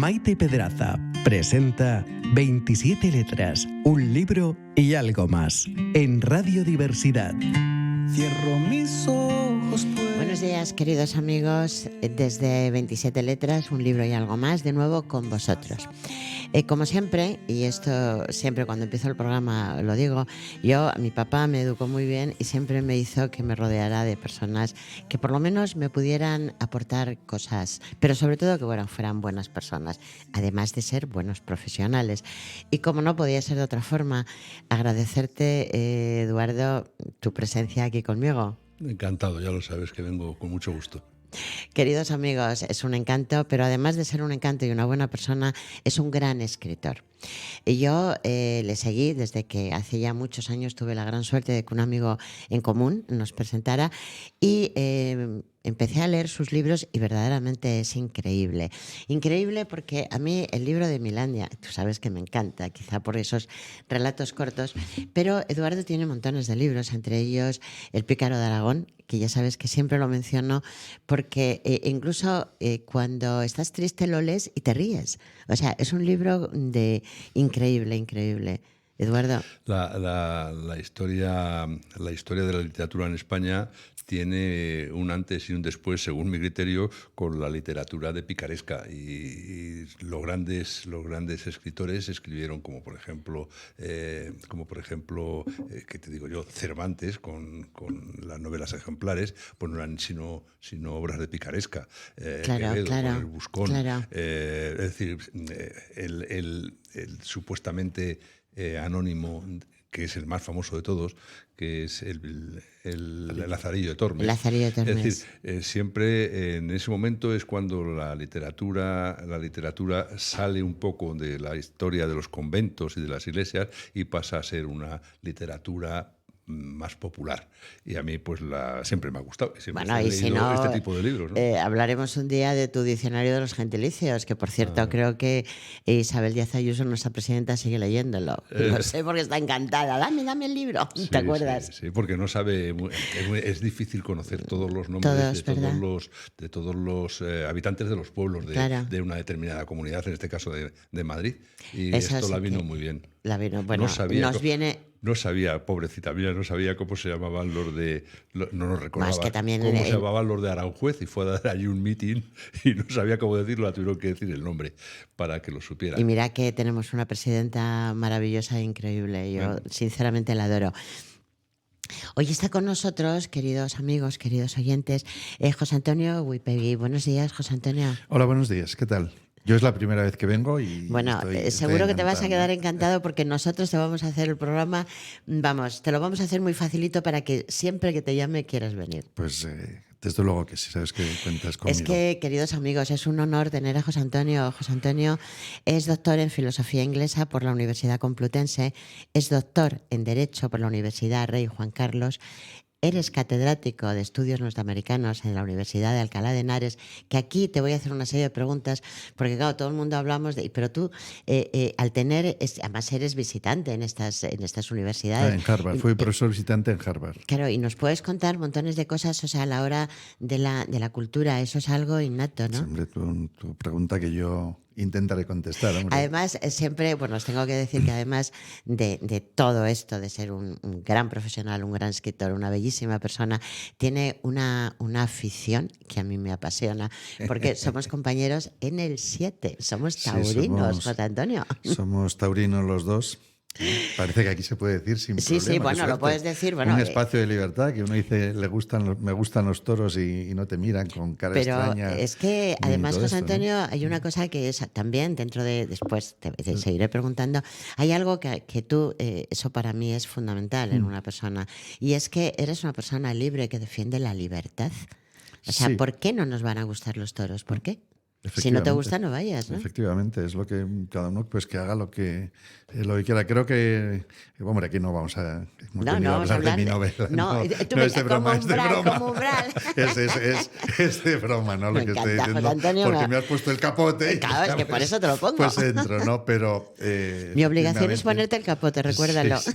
Maite Pedraza presenta 27 letras, un libro y algo más en Radio Diversidad. Cierro mis ojos. Buenos días, queridos amigos, desde 27 letras, un libro y algo más, de nuevo con vosotros. Como siempre, y esto siempre cuando empiezo el programa lo digo, mi papá me educó muy bien y siempre me hizo que me rodeara de personas que por lo menos me pudieran aportar cosas, pero sobre todo que fueran buenas personas, además de ser buenos profesionales. Y como no podía ser de otra forma, agradecerte, Eduardo, tu presencia aquí conmigo. Encantado, ya lo sabes que vengo con mucho gusto. Queridos amigos, es un encanto, pero además de ser un encanto y una buena persona, es un gran escritor. Y yo le seguí desde que hace ya muchos años tuve la gran suerte de que un amigo en común nos presentara y empecé a leer sus libros y verdaderamente es increíble. Increíble porque a mí el libro de Milandia, tú sabes que me encanta, quizá por esos relatos cortos, pero Eduardo tiene montones de libros, entre ellos El Pícaro de Aragón, que ya sabes que siempre lo menciono porque incluso cuando estás triste lo lees y te ríes. O sea, es un libro increíble, increíble. Eduardo. La historia de la literatura en España tiene un antes y un después, según mi criterio, con la literatura de picaresca. Y los grandes escritores escribieron, como por ejemplo, ¿qué te digo yo? Cervantes, con las novelas ejemplares, pues no eran sino obras de picaresca. Quevedo, con el Buscón. Claro. Es decir, el supuestamente anónimo, que es el más famoso de todos, que es el Lazarillo de Tormes. Lazarillo de Tormes. Es decir, siempre en ese momento es cuando la literatura sale un poco de la historia de los conventos y de las iglesias y pasa a ser una literatura más popular. Y a mí pues siempre me ha gustado. Siempre he leído este tipo de libros, ¿no? Hablaremos un día de tu diccionario de los gentilicios, que por cierto creo que Isabel Díaz Ayuso, nuestra presidenta, sigue leyéndolo. Lo sé porque está encantada. Dame el libro. Sí, ¿Te acuerdas? Sí, porque no sabe, es difícil conocer todos los nombres de todos los habitantes de los pueblos de una determinada comunidad, en este caso de Madrid. Y Eso esto sí la vino muy bien. No sabía, pobrecita mía, no sabía cómo se llamaban no nos recordaba también cómo se llamaban los de Aranjuez, y fue a dar allí un meeting y no sabía cómo decirlo, la tuvieron que decir el nombre para que lo supiera. Y mira que tenemos una presidenta maravillosa e increíble, yo sinceramente la adoro. Hoy está con nosotros, queridos amigos, queridos oyentes, José Antonio Wipegui. Buenos días, José Antonio. Hola, buenos días, ¿qué tal? Yo es la primera vez que vengo y seguro que te vas a quedar encantado porque nosotros te vamos a hacer el programa, te lo vamos a hacer muy facilito para que siempre que te llame quieras venir. Pues desde luego que sí, sabes que cuentas conmigo. Es que, queridos amigos, es un honor tener a José Antonio. José Antonio es doctor en Filosofía Inglesa por la Universidad Complutense, es doctor en Derecho por la Universidad Rey Juan Carlos. Eres catedrático de Estudios Norteamericanos en la Universidad de Alcalá de Henares, que aquí te voy a hacer una serie de preguntas, porque claro, todo el mundo hablamos pero tú, además eres visitante en estas universidades. En Harvard, fui profesor visitante en Harvard. Claro, y nos puedes contar montones de cosas, o sea, a la hora de la cultura, eso es algo innato, ¿no? Siempre tu pregunta que yo intentaré contestar. Hombre. Además, siempre, os tengo que decir que además de todo esto, de ser un gran profesional, un gran escritor, una bellísima persona, tiene una afición que a mí me apasiona, porque somos compañeros en el 7, somos taurinos, José Antonio. Somos taurinos los dos. Parece que aquí se puede decir sin problema. Sí, bueno, lo puedes decir. Un espacio de libertad que uno dice, me gustan los toros y no te miran con cara extraña. Pero es que además, José Antonio, ¿no? Hay una cosa que es también dentro después te seguiré preguntando, hay algo que tú, eso para mí es fundamental en una persona, y es que eres una persona libre que defiende la libertad. O sea, ¿por qué no nos van a gustar los toros? ¿Por qué? Si no te gusta, no vayas, ¿no? Efectivamente, es lo que cada uno pues que haga lo que quiera. Creo que, hombre, aquí no vamos a hablar de mi novela. No, es de broma, es de broma. Como umbral. es de broma, ¿no? Me lo que encanta, estoy diciendo, Antonio, porque me has puesto el capote. Claro, es que por eso te lo pongo. Pues entro, ¿no? Pero mi obligación es ponerte el capote, recuérdalo. Sí.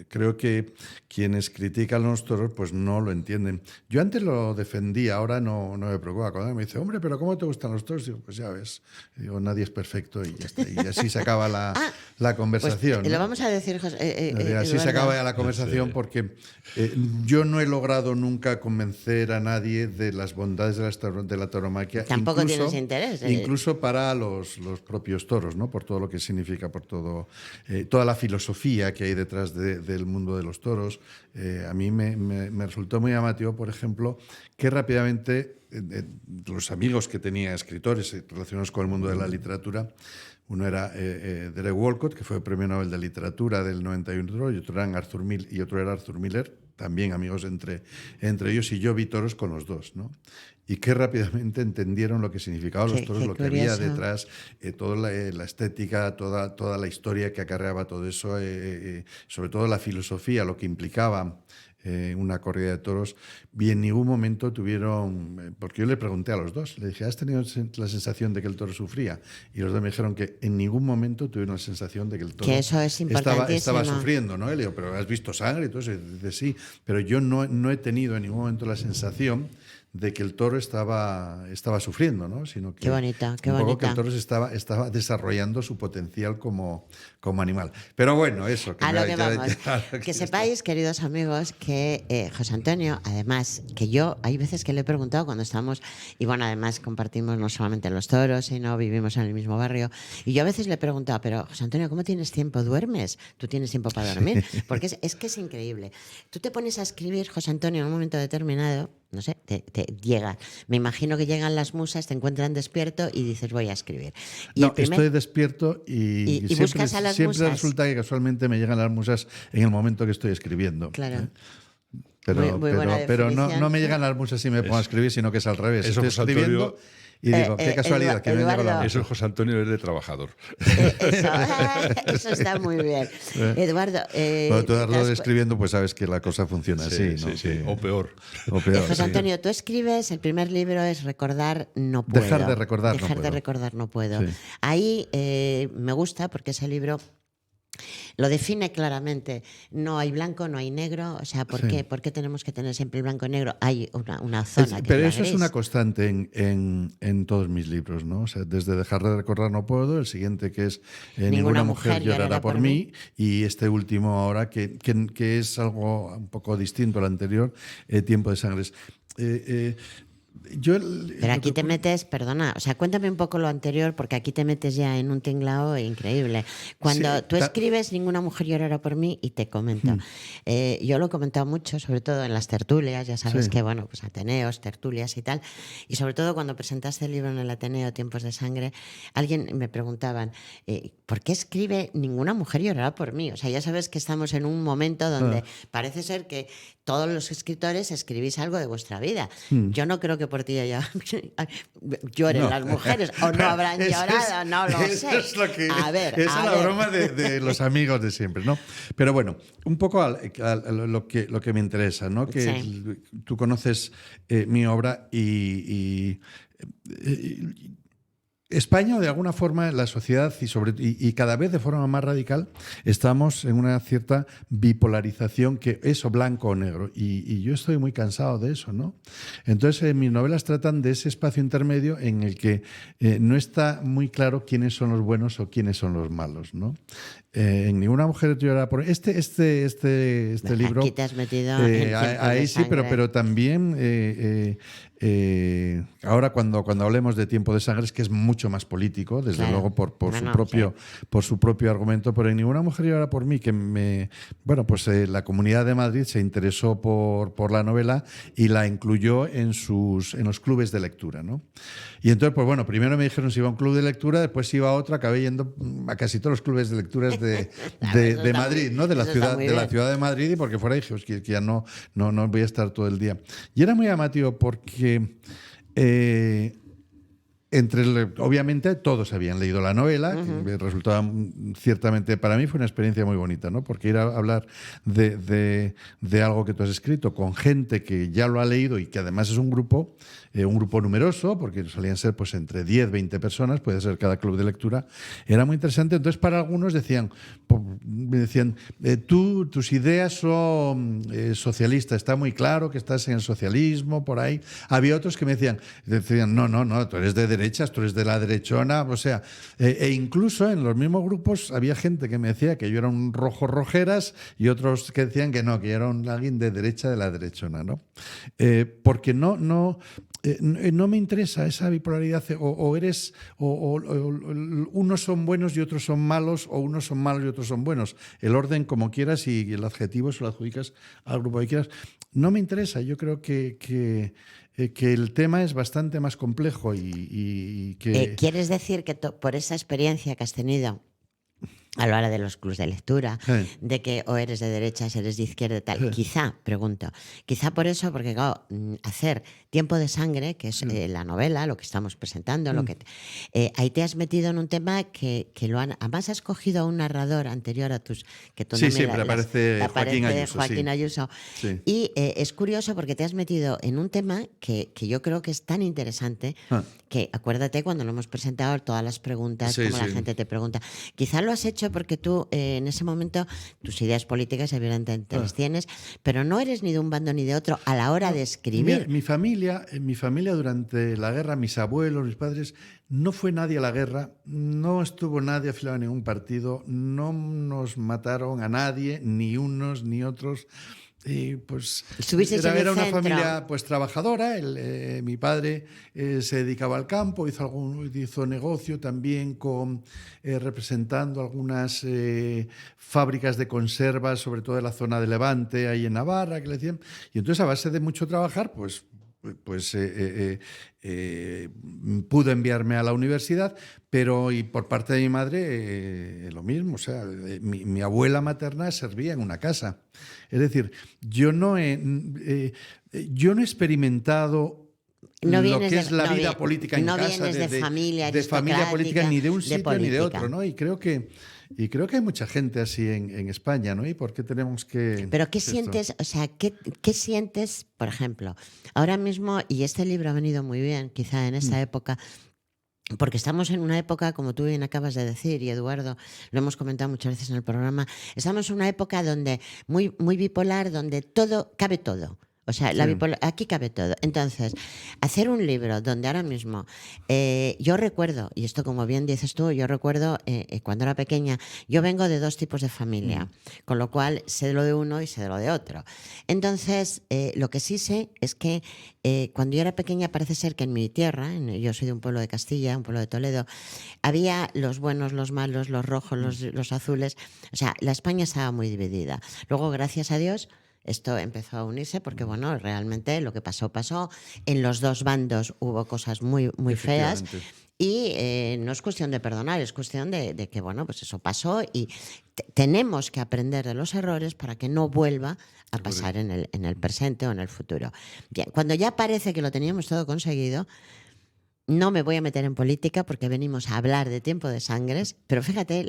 Creo que quienes critican los toros pues no lo entienden. Yo antes lo lo defendía, ahora no me preocupa. Cuando me dice, hombre, pero ¿cómo te gustan los toros? Digo, pues ya ves. Digo, nadie es perfecto y ya está. Y así se acaba la conversación. Pues, lo vamos a decir, así se acaba ya la conversación porque yo no he logrado nunca convencer a nadie de las bondades de la tauromaquia. Tampoco tienes interés. Incluso para los propios toros, ¿no? Por todo lo que significa, por toda la filosofía que hay detrás del mundo de los toros. A mí me resultó muy llamativo, por ejemplo, que rápidamente los amigos que tenía, escritores relacionados con el mundo de la literatura, uno era Derek Walcott, que fue Premio Nobel de Literatura del 91, y otro era Arthur Miller, también amigos entre ellos, y yo vi toros con los dos, ¿no? Y que rápidamente entendieron lo que significaban los toros, lo que había detrás, toda la estética, toda la historia que acarreaba todo eso, sobre todo la filosofía, lo que implicaba una corrida de toros, y en ningún momento tuvieron, porque yo le pregunté a los dos, le dije, ¿has tenido la sensación de que el toro sufría? Y los dos me dijeron que en ningún momento tuvieron la sensación de que el toro que eso es estaba sufriendo, ¿no? Y le digo, ¿pero has visto sangre? Y todo eso. Y dice, sí, pero yo no he tenido en ningún momento la sensación de que el toro estaba sufriendo, ¿no? Sino que qué bonita. que el toro estaba desarrollando su potencial como animal. Pero bueno, eso. A lo que vamos. Que sepáis, queridos amigos, que José Antonio, además, que yo hay veces que le he preguntado cuando estamos, y bueno, además compartimos no solamente los toros, sino vivimos en el mismo barrio, y yo a veces le he preguntado, pero José Antonio, ¿cómo tienes tiempo? ¿Duermes? ¿Tú tienes tiempo para dormir? Porque es que es increíble. Tú te pones a escribir, José Antonio, en un momento determinado, no sé, te llega. Me imagino que llegan las musas, te encuentran despierto y dices, voy a escribir. Y estoy despierto y siempre, buscas a las siempre musas. Resulta que casualmente me llegan las musas en el momento que estoy escribiendo. Claro. Pero no me llegan las musas si me pongo a escribir, sino que es al revés. Eso, estoy escribiendo y digo, qué casualidad, que me llega la musa. Eso es José Antonio, es de trabajador. Eso está muy bien. Eduardo. Cuando tú estás escribiendo, pues sabes que la cosa funciona así, ¿no? Sí. O peor. José Antonio, tú escribes, el primer libro es Recordar no puedo. Dejar de recordar no puedo. Sí. Ahí me gusta porque ese libro lo define claramente. No hay blanco, no hay negro. O sea, ¿por qué? ¿Por qué tenemos que tener siempre blanco y negro? Hay una zona que pero es eso gris. es una constante en todos mis libros, ¿no? O sea, desde Dejar de recordar no puedo, el siguiente que es Ninguna mujer llorará por mí, y este último ahora que es algo un poco distinto al anterior, Tiempo de sangres. Pero aquí te metes, perdona, o sea, cuéntame un poco lo anterior, porque aquí te metes ya en un tinglao increíble. Cuando tú escribes Ninguna mujer llorará por mí, y te comento, yo lo he comentado mucho, sobre todo en las tertulias, ya sabes que, bueno, pues Ateneos, tertulias y tal, y sobre todo cuando presentaste el libro en el Ateneo, Tiempos de sangre, alguien me preguntaban, ¿por qué escribe Ninguna mujer llorará por mí? O sea, ya sabes que estamos en un momento donde parece ser que todos los escritores escribís algo de vuestra vida. Yo no creo que por ti ya lloren las mujeres, o no habrán llorado, no lo sé. Es la broma de los amigos de siempre, ¿no? Pero bueno, un poco a lo que me interesa, ¿no? Que tú conoces mi obra y España, de alguna forma, la sociedad y cada vez de forma más radical, estamos en una cierta bipolarización, que es o blanco o negro. Y yo estoy muy cansado de eso, ¿no? Entonces, mis novelas tratan de ese espacio intermedio en el que no está muy claro quiénes son los buenos o quiénes son los malos, ¿no? En Ninguna mujer llorará por este libro. Aquí te has metido en ahí sí, pero también ahora cuando hablemos de Tiempo de sangre, es que es mucho más político, desde luego por su propio argumento. Pero en Ninguna mujer llorará por mí, que la Comunidad de Madrid se interesó por la novela y la incluyó en los clubes de lectura, ¿no? Y entonces, pues bueno, primero me dijeron si iba a un club de lectura, después iba a otro, acabé yendo a casi todos los clubes de lecturas de Madrid, ¿no? De la ciudad de Madrid, y porque fuera dije, que ya no voy a estar todo el día. Y era muy llamativo porque Obviamente todos habían leído la novela, que resultaba ciertamente para mí fue una experiencia muy bonita, ¿no? Porque ir a hablar de algo que tú has escrito con gente que ya lo ha leído y que además es un grupo numeroso, porque solían ser pues entre 10, 20 personas, puede ser cada club de lectura, era muy interesante. Entonces para algunos me decían, tus ideas son socialistas, está muy claro que estás en el socialismo, por ahí. Había otros que me decían, no, tú eres de derechas, tú eres de la derechona, o sea, e incluso en los mismos grupos había gente que me decía que yo era un rojo rojeras y otros que decían que no, que yo era alguien de derecha, de la derechona, ¿no? Porque no me interesa esa bipolaridad, unos son buenos y otros son malos, o unos son malos y otros son buenos. El orden como quieras y el adjetivo se lo adjudicas al grupo que quieras. No me interesa, yo creo que el tema es bastante más complejo y que... ¿Quieres decir que por esa experiencia que has tenido a la hora de los clubs de lectura, de que o eres de derechas, eres de izquierda y tal, quizá por eso, porque claro, hacer Tiempo de Sangre, que es la novela, lo que estamos presentando, ahí te has metido en un tema que además has cogido a un narrador anterior a tus... que tú siempre aparece Joaquín Ayuso. Sí. Y es curioso porque te has metido en un tema que yo creo que es tan interesante, que acuérdate cuando lo hemos presentado, todas las preguntas, la gente te pregunta. Quizá lo has hecho porque tú en ese momento tus ideas políticas evidentemente las tienes, pero no eres ni de un bando ni de otro a la hora de escribir. Mira, en mi familia durante la guerra, mis abuelos, mis padres, no fue nadie a la guerra, no estuvo nadie afiliado a ningún partido, no nos mataron a nadie, ni unos ni otros. Y pues era una familia pues trabajadora. Mi padre se dedicaba al campo, hizo negocio también representando algunas fábricas de conservas, sobre todo en la zona de Levante, ahí en Navarra, que le decían. Y entonces, a base de mucho trabajar, pudo enviarme a la universidad, pero y por parte de mi madre lo mismo. O sea, mi abuela materna servía en una casa. Es decir, yo no he experimentado lo que es la vida política en casa. No vienes de familia política, ni de un sitio política, ni de otro, ¿no? Y creo que hay mucha gente así en España, ¿no? ¿Y por qué tenemos que...? Pero ¿qué sientes? O sea, ¿qué sientes, por ejemplo, ahora mismo, y este libro ha venido muy bien, quizá en esa época, porque estamos en una época, como tú bien acabas de decir, y Eduardo, lo hemos comentado muchas veces en el programa, estamos en una época donde muy bipolar, donde cabe todo. O sea, aquí cabe todo. Entonces, hacer un libro donde ahora mismo, yo recuerdo, y esto como bien dices tú, yo recuerdo cuando era pequeña, yo vengo de dos tipos de familia, con lo cual sé de lo de uno y sé de lo de otro. Entonces, lo que sí sé es que cuando yo era pequeña parece ser que en mi tierra, yo soy de un pueblo de Castilla, un pueblo de Toledo, había los buenos, los malos, los rojos, los azules. O sea, la España estaba muy dividida. Luego, gracias a Dios, esto empezó a unirse porque, bueno, realmente lo que pasó. En los dos bandos hubo cosas muy, muy feas. Y no es cuestión de perdonar, es cuestión de que, bueno, pues eso pasó y tenemos que aprender de los errores para que no vuelva a pasar en el presente o en el futuro. Bien, cuando ya parece que lo teníamos todo conseguido, no me voy a meter en política porque venimos a hablar de Tiempo de Sangres, pero fíjate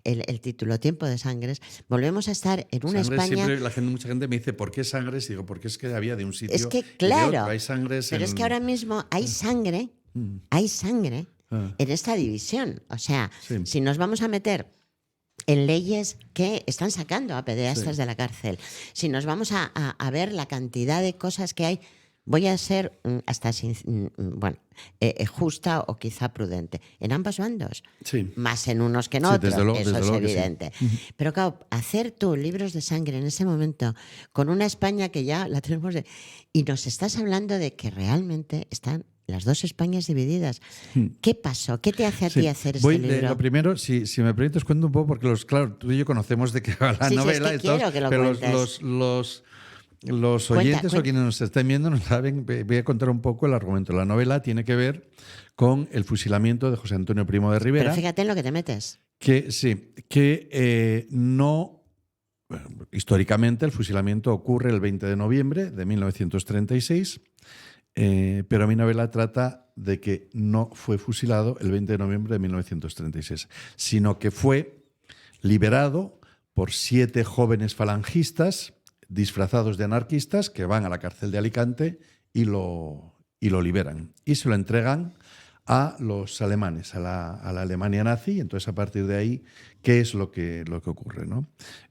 el título, Tiempo de Sangres, volvemos a estar en una Sangres, España... Siempre mucha gente me dice, ¿por qué Sangres? Y digo, porque es que había de un sitio es que, claro, y de otro. Hay sangres pero es que ahora mismo hay sangre en esta división. O sea, si nos vamos a meter en leyes que están sacando a pederastas de la cárcel, si nos vamos a ver la cantidad de cosas que hay, voy a ser hasta justa o quizá prudente. En ambos bandos. Sí. Más en unos que en otros, eso es evidente. Sí. Pero claro, hacer tú libros de sangre en ese momento, con una España que ya la tenemos... y nos estás hablando de que realmente están las dos Españas divididas. ¿Qué pasó? ¿Qué te hace a ti hacer este libro? Lo primero, si me permites, cuento un poco, porque claro, tú y yo conocemos de qué va la novela. Es que quiero que lo cuentes. Los oyentes o quienes nos estén viendo no saben, voy a contar un poco el argumento. La novela tiene que ver con el fusilamiento de José Antonio Primo de Rivera. Pero fíjate en lo que te metes. Históricamente el fusilamiento ocurre el 20 de noviembre de 1936, pero mi novela trata de que no fue fusilado el 20 de noviembre de 1936, sino que fue liberado por 7 jóvenes falangistas disfrazados de anarquistas que van a la cárcel de Alicante y lo liberan. Y se lo entregan a los alemanes, a la Alemania nazi, y entonces a partir de ahí, ¿qué es lo que ocurre, ¿no?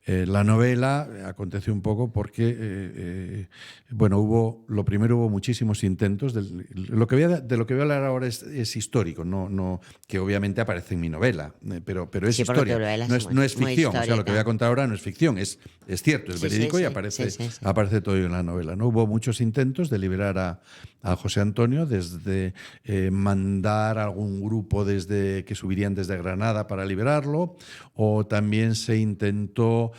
La novela aconteció un poco porque, bueno, primero hubo muchísimos intentos. De lo que voy a hablar ahora es histórico, no que obviamente aparece en mi novela, pero es historia, no es ficción. O sea, lo que voy a contar ahora no es ficción, es cierto, es verídico y aparece todo en la novela, ¿no? Hubo muchos intentos de liberar a José Antonio, desde mandar a algún grupo que subirían desde Granada para liberarlo, o también se intentó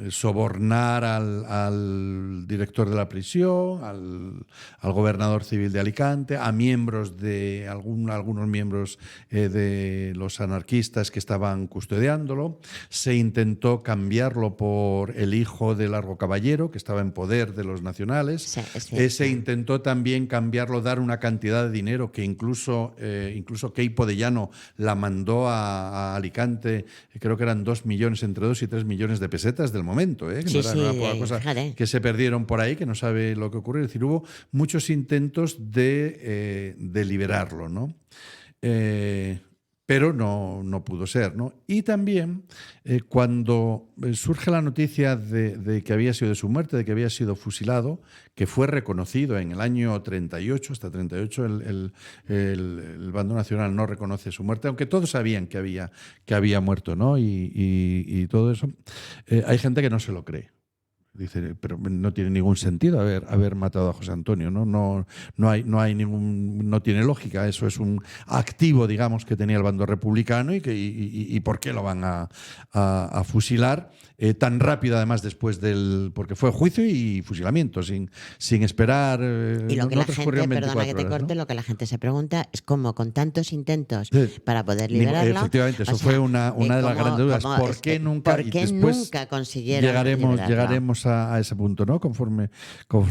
sobornar al director de la prisión, al gobernador civil de Alicante, a miembros de algunos miembros de los anarquistas que estaban custodiándolo. Se intentó cambiarlo por el hijo de Largo Caballero, que estaba en poder de los nacionales. Se intentó también cambiarlo, dar una cantidad de dinero que incluso Queipo de Llano la mandó a Alicante, creo que eran 2 millones, entre 2 y 3 millones de pesetas del momento, que no era poca cosa, que se perdieron por ahí, que no sabe lo que ocurrió. Es decir, hubo muchos intentos de liberarlo, ¿no? Pero no pudo ser, ¿no? Y también cuando surge la noticia de que había sido de su muerte, de que había sido fusilado, que fue reconocido en el año 38, hasta 38 el bando nacional no reconoce su muerte, aunque todos sabían que había muerto, ¿no? Y todo eso. Hay gente que no se lo cree. Dice, pero no tiene ningún sentido haber matado a José Antonio, ¿no? No tiene lógica. Eso es un activo, digamos, que tenía el bando republicano y ¿por qué lo van a fusilar tan rápido, además, porque fue juicio y fusilamiento, sin esperar. Y lo que la gente, perdona que te corte, lo que la gente se pregunta es cómo con tantos intentos para poder liberarlo. Efectivamente, eso fue una de las grandes dudas. ¿Por qué nunca consiguieron llegaremos a ese punto, ¿no? Conforme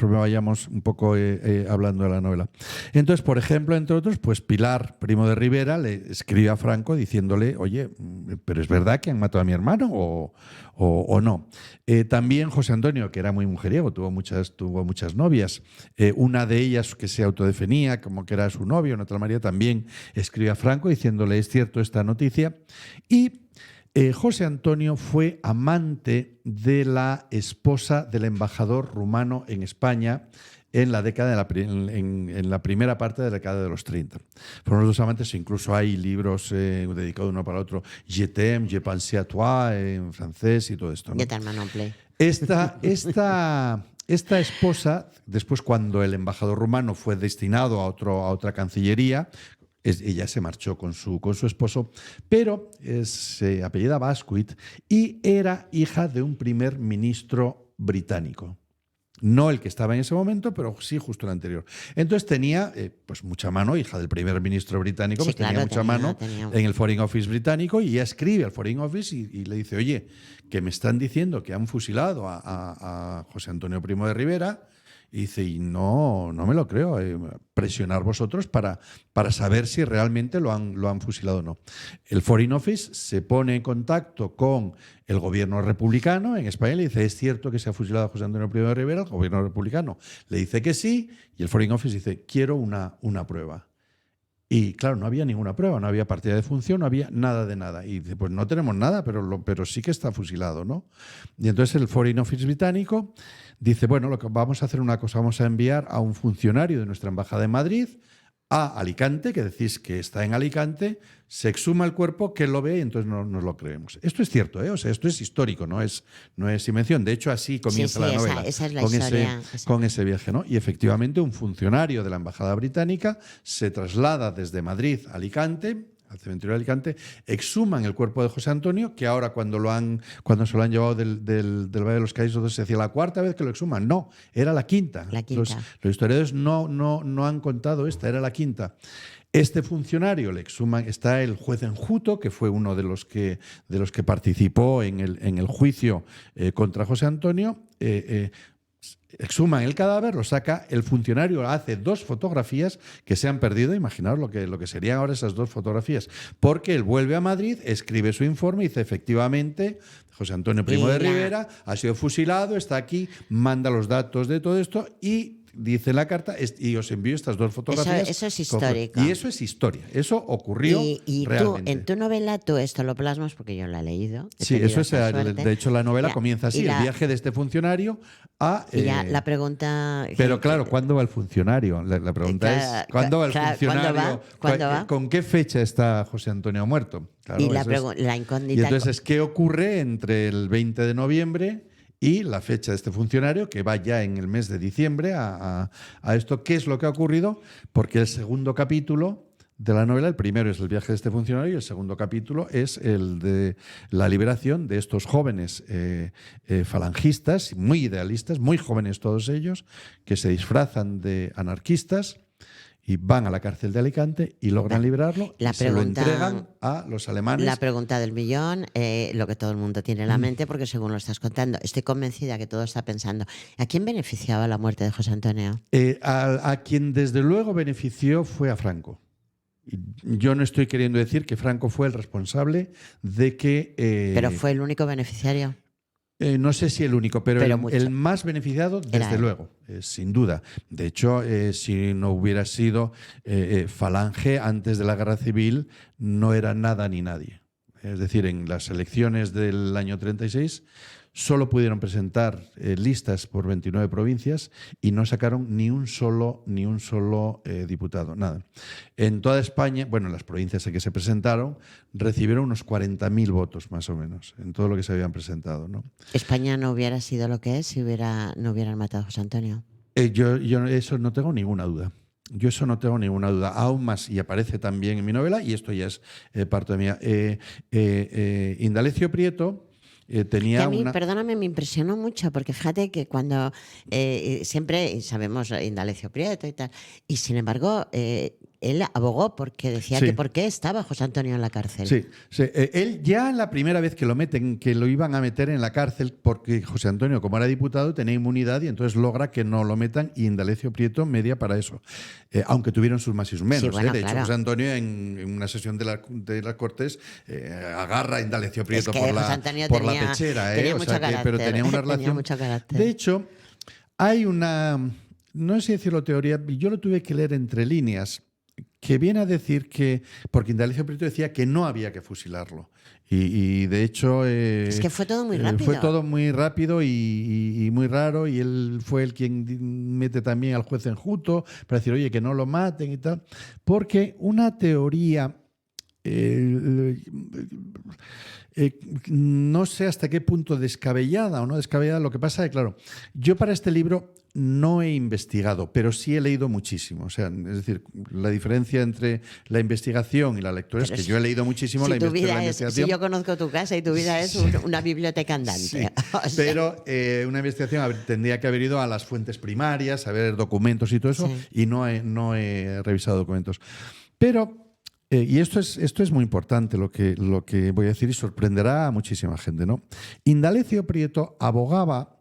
vayamos un poco hablando de la novela. Entonces, por ejemplo, entre otros, pues Pilar Primo de Rivera le escribe a Franco diciéndole, oye, pero ¿es verdad que han matado a mi hermano o no? También José Antonio, que era muy mujeriego, tuvo muchas novias. Una de ellas que se autodefinía como que era su novio, Natalia María, también escribe a Franco diciéndole, es cierto esta noticia. Y José Antonio fue amante de la esposa del embajador rumano en España en la primera parte de la década de los 30. Fueron los dos amantes, incluso hay libros dedicados uno para otro, Je t'aime, je pense à toi, en francés y todo esto, ¿no? Esta esposa, después cuando el embajador rumano fue destinado a otra cancillería, ella se marchó con su esposo, pero se apellidaba Asquith y era hija de un primer ministro británico. No el que estaba en ese momento, pero sí justo el anterior. Entonces tenía pues mucha mano, hija del primer ministro británico, pues tenía mucha mano en el Foreign Office británico, y ella escribe al Foreign Office y le dice, oye, que me están diciendo que han fusilado a José Antonio Primo de Rivera. Y dice, y no me lo creo, presionar vosotros para saber si realmente lo han fusilado o no. El Foreign Office se pone en contacto con el gobierno republicano en España y le dice, ¿es cierto que se ha fusilado a José Antonio Primo de Rivera? El gobierno republicano le dice que sí, y el Foreign Office dice, quiero una prueba. Y claro, no había ninguna prueba, no había partida de función, no había nada de nada. Y dice, pues no tenemos nada, pero sí que está fusilado, ¿no? Y entonces el Foreign Office británico dice, bueno, vamos a hacer una cosa, vamos a enviar a un funcionario de nuestra embajada en Madrid a Alicante, que decís que está en Alicante, se exhuma el cuerpo, que lo ve y entonces no nos lo creemos. Esto es cierto, O sea, esto es histórico, no es invención. De hecho, así comienza la novela, esa es la historia, con ese viaje, ¿no? Y efectivamente un funcionario de la embajada británica se traslada desde Madrid a Alicante, al cementerio de Alicante, exhuman el cuerpo de José Antonio, que ahora cuando se lo han llevado del Valle de los Caídos se decía la cuarta vez que lo exhuman. No, era la quinta. Los historiadores no han contado esta, era la quinta. Este funcionario le exhuman, está el juez Enjuto, que fue uno de los que participó en el juicio contra José Antonio, exhuman el cadáver, lo saca, el funcionario hace 2 fotografías que se han perdido. Imaginaos lo que serían ahora esas 2 fotografías. Porque él vuelve a Madrid, escribe su informe y dice, efectivamente, José Antonio Primo de Rivera ha sido fusilado, está aquí, manda los datos de todo esto y dice la carta, y os envío estas 2 fotografías. Eso es histórico. Y eso es historia. Eso ocurrió y realmente. Tú, en tu novela, tú esto lo plasmas porque yo la he leído. Sí, eso es. De hecho, la novela comienza así: el viaje de este funcionario a. La pregunta. Pero claro, ¿cuándo va el funcionario? La pregunta es: ¿cuándo va el funcionario? ¿Cuándo va? ¿Con qué fecha está José Antonio muerto? Claro, y la incógnita. Y entonces, ¿qué ocurre entre el 20 de noviembre y la fecha de este funcionario, que va ya en el mes de diciembre a esto? ¿Qué es lo que ha ocurrido? Porque el segundo capítulo de la novela, el primero es el viaje de este funcionario y el segundo capítulo es el de la liberación de estos jóvenes falangistas, muy idealistas, muy jóvenes todos ellos, que se disfrazan de anarquistas y van a la cárcel de Alicante y logran liberarlo y se lo entregan a los alemanes. La pregunta del millón, lo que todo el mundo tiene en la mente, porque según lo estás contando, estoy convencida que todo está pensando, ¿a quién beneficiaba la muerte de José Antonio? A quien desde luego benefició fue a Franco. Yo no estoy queriendo decir que Franco fue el responsable de que... ¿Pero fue el único beneficiario? No sé si el único, pero el más beneficiado, desde luego, sin duda. De hecho, si no hubiera sido Falange antes de la Guerra Civil, no era nada ni nadie. Es decir, en las elecciones del año 36 solo pudieron presentar listas por 29 provincias y no sacaron ni un solo diputado, nada. En toda España, bueno, en las provincias en que se presentaron, recibieron unos 40.000 votos más o menos en todo lo que se habían presentado, ¿no? ¿España no hubiera sido lo que es si no hubieran matado a José Antonio? Yo eso no tengo ninguna duda. Yo eso no tengo ninguna duda. Aún más, y aparece también en mi novela, y esto ya es parte mía, Indalecio Prieto tenía perdóname, me impresionó mucho, porque fíjate que cuando siempre sabemos Indalecio Prieto y tal, y sin embargo él abogó porque decía que por qué estaba José Antonio en la cárcel. Sí. Él ya en la primera vez que lo meten, que lo iban a meter en la cárcel, porque José Antonio, como era diputado, tenía inmunidad y entonces logra que no lo metan, y Indalecio Prieto media para eso. Aunque tuvieron sus más y sus menos. Sí, de hecho, José Antonio en una sesión de las Cortes agarra a Indalecio Prieto por la pechera. Pero tenía una relación. Tenía mucho carácter. De hecho, hay una, no sé si decirlo teoría, yo lo tuve que leer entre líneas, que viene a decir que, porque Indalecio Prieto decía que no había que fusilarlo. Y de hecho... es que fue todo muy rápido. Fue todo muy rápido y muy raro, y él fue el quien mete también al juez enjuto para decir, oye, que no lo maten y tal. Porque una teoría... no sé hasta qué punto descabellada o no descabellada. Lo que pasa es que, claro, yo para este libro no he investigado, pero sí he leído muchísimo. O sea, es decir, la diferencia entre la investigación y la lectura es que yo he leído muchísimo la investigación. Si yo conozco tu casa y tu vida es una biblioteca andante. Sí, pero una investigación tendría que haber ido a las fuentes primarias, a ver documentos y todo eso, y no he revisado documentos. Pero... y esto es muy importante lo que voy a decir, y sorprenderá a muchísima gente, ¿no? Indalecio Prieto abogaba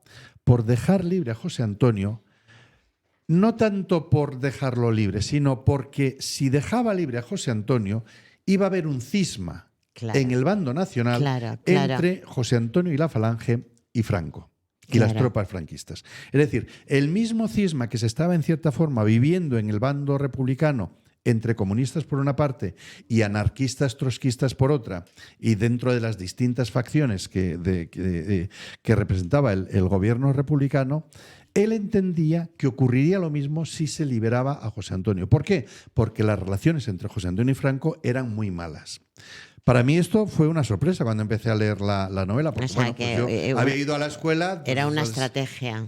por dejar libre a José Antonio, no tanto por dejarlo libre, sino porque si dejaba libre a José Antonio iba a haber un cisma en el bando nacional entre José Antonio y la Falange y Franco. Y las tropas franquistas. Es decir, el mismo cisma que se estaba en cierta forma viviendo en el bando republicano entre comunistas por una parte y anarquistas trotskistas por otra, y dentro de las distintas facciones que representaba el gobierno republicano, él entendía que ocurriría lo mismo si se liberaba a José Antonio. ¿Por qué? Porque las relaciones entre José Antonio y Franco eran muy malas. Para mí esto fue una sorpresa cuando empecé a leer la novela, porque yo había ido a la escuela... Era una estrategia.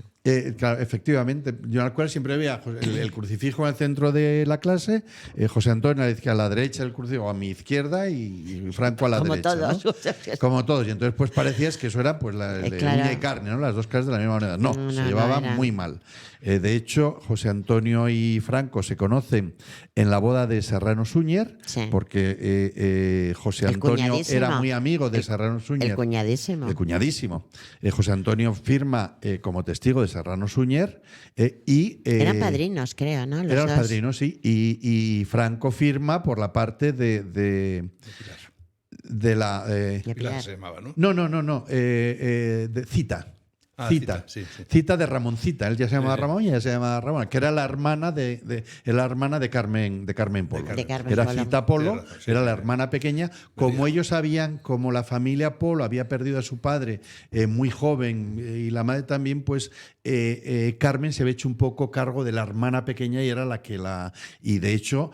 Claro, efectivamente. Yo en la escuela siempre veía el crucifijo en el centro de la clase, José Antonio a la derecha del crucifijo, a mi izquierda, y Franco a la derecha. Todos. ¿no? Como todos. Y entonces pues parecía que eso era pues uña y carne, ¿no? Las dos caras de la misma moneda. No, se llevaba muy mal. De hecho, José Antonio y Franco se conocen en la boda de Serrano Suñer, porque José Antonio era muy amigo de Serrano Suñer. El cuñadísimo. José Antonio firma como testigo de Serrano Suñer eran padrinos, creo, ¿no? Eran los padrinos, sí. Y Franco firma por la parte de la... Pilar se llamaba, ¿no? No. De Cita. Cita. Sí. Cita de Ramoncita. Él ya se llamaba Ramón y ella se llamaba Ramona, que era la hermana de Carmen Polo. Era Polo. Cita Polo, Razón, sí, era la hermana pequeña. Como ellos sabían, como la familia Polo había perdido a su padre muy joven y la madre también, pues Carmen se había hecho un poco cargo de la hermana pequeña y era la que la... Y de hecho,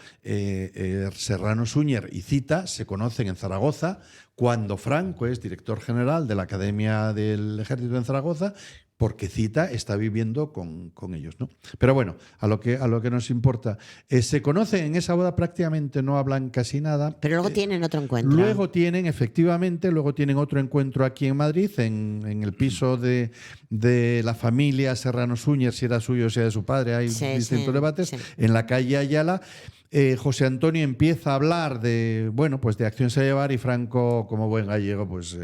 Serrano Suñer y Cita se conocen en Zaragoza cuando Franco es director general de la Academia del Ejército en Zaragoza, porque Cita está viviendo con ellos, ¿no? Pero bueno, a lo que nos importa. Se conocen en esa boda, prácticamente no hablan casi nada. Pero luego tienen otro encuentro. Luego tienen otro encuentro aquí en Madrid, en el piso de la familia Serrano Suñer, si era suyo o si era de su padre, hay distintos debates, en la calle Ayala. José Antonio empieza a hablar de acción se llevar y Franco, como buen gallego, pues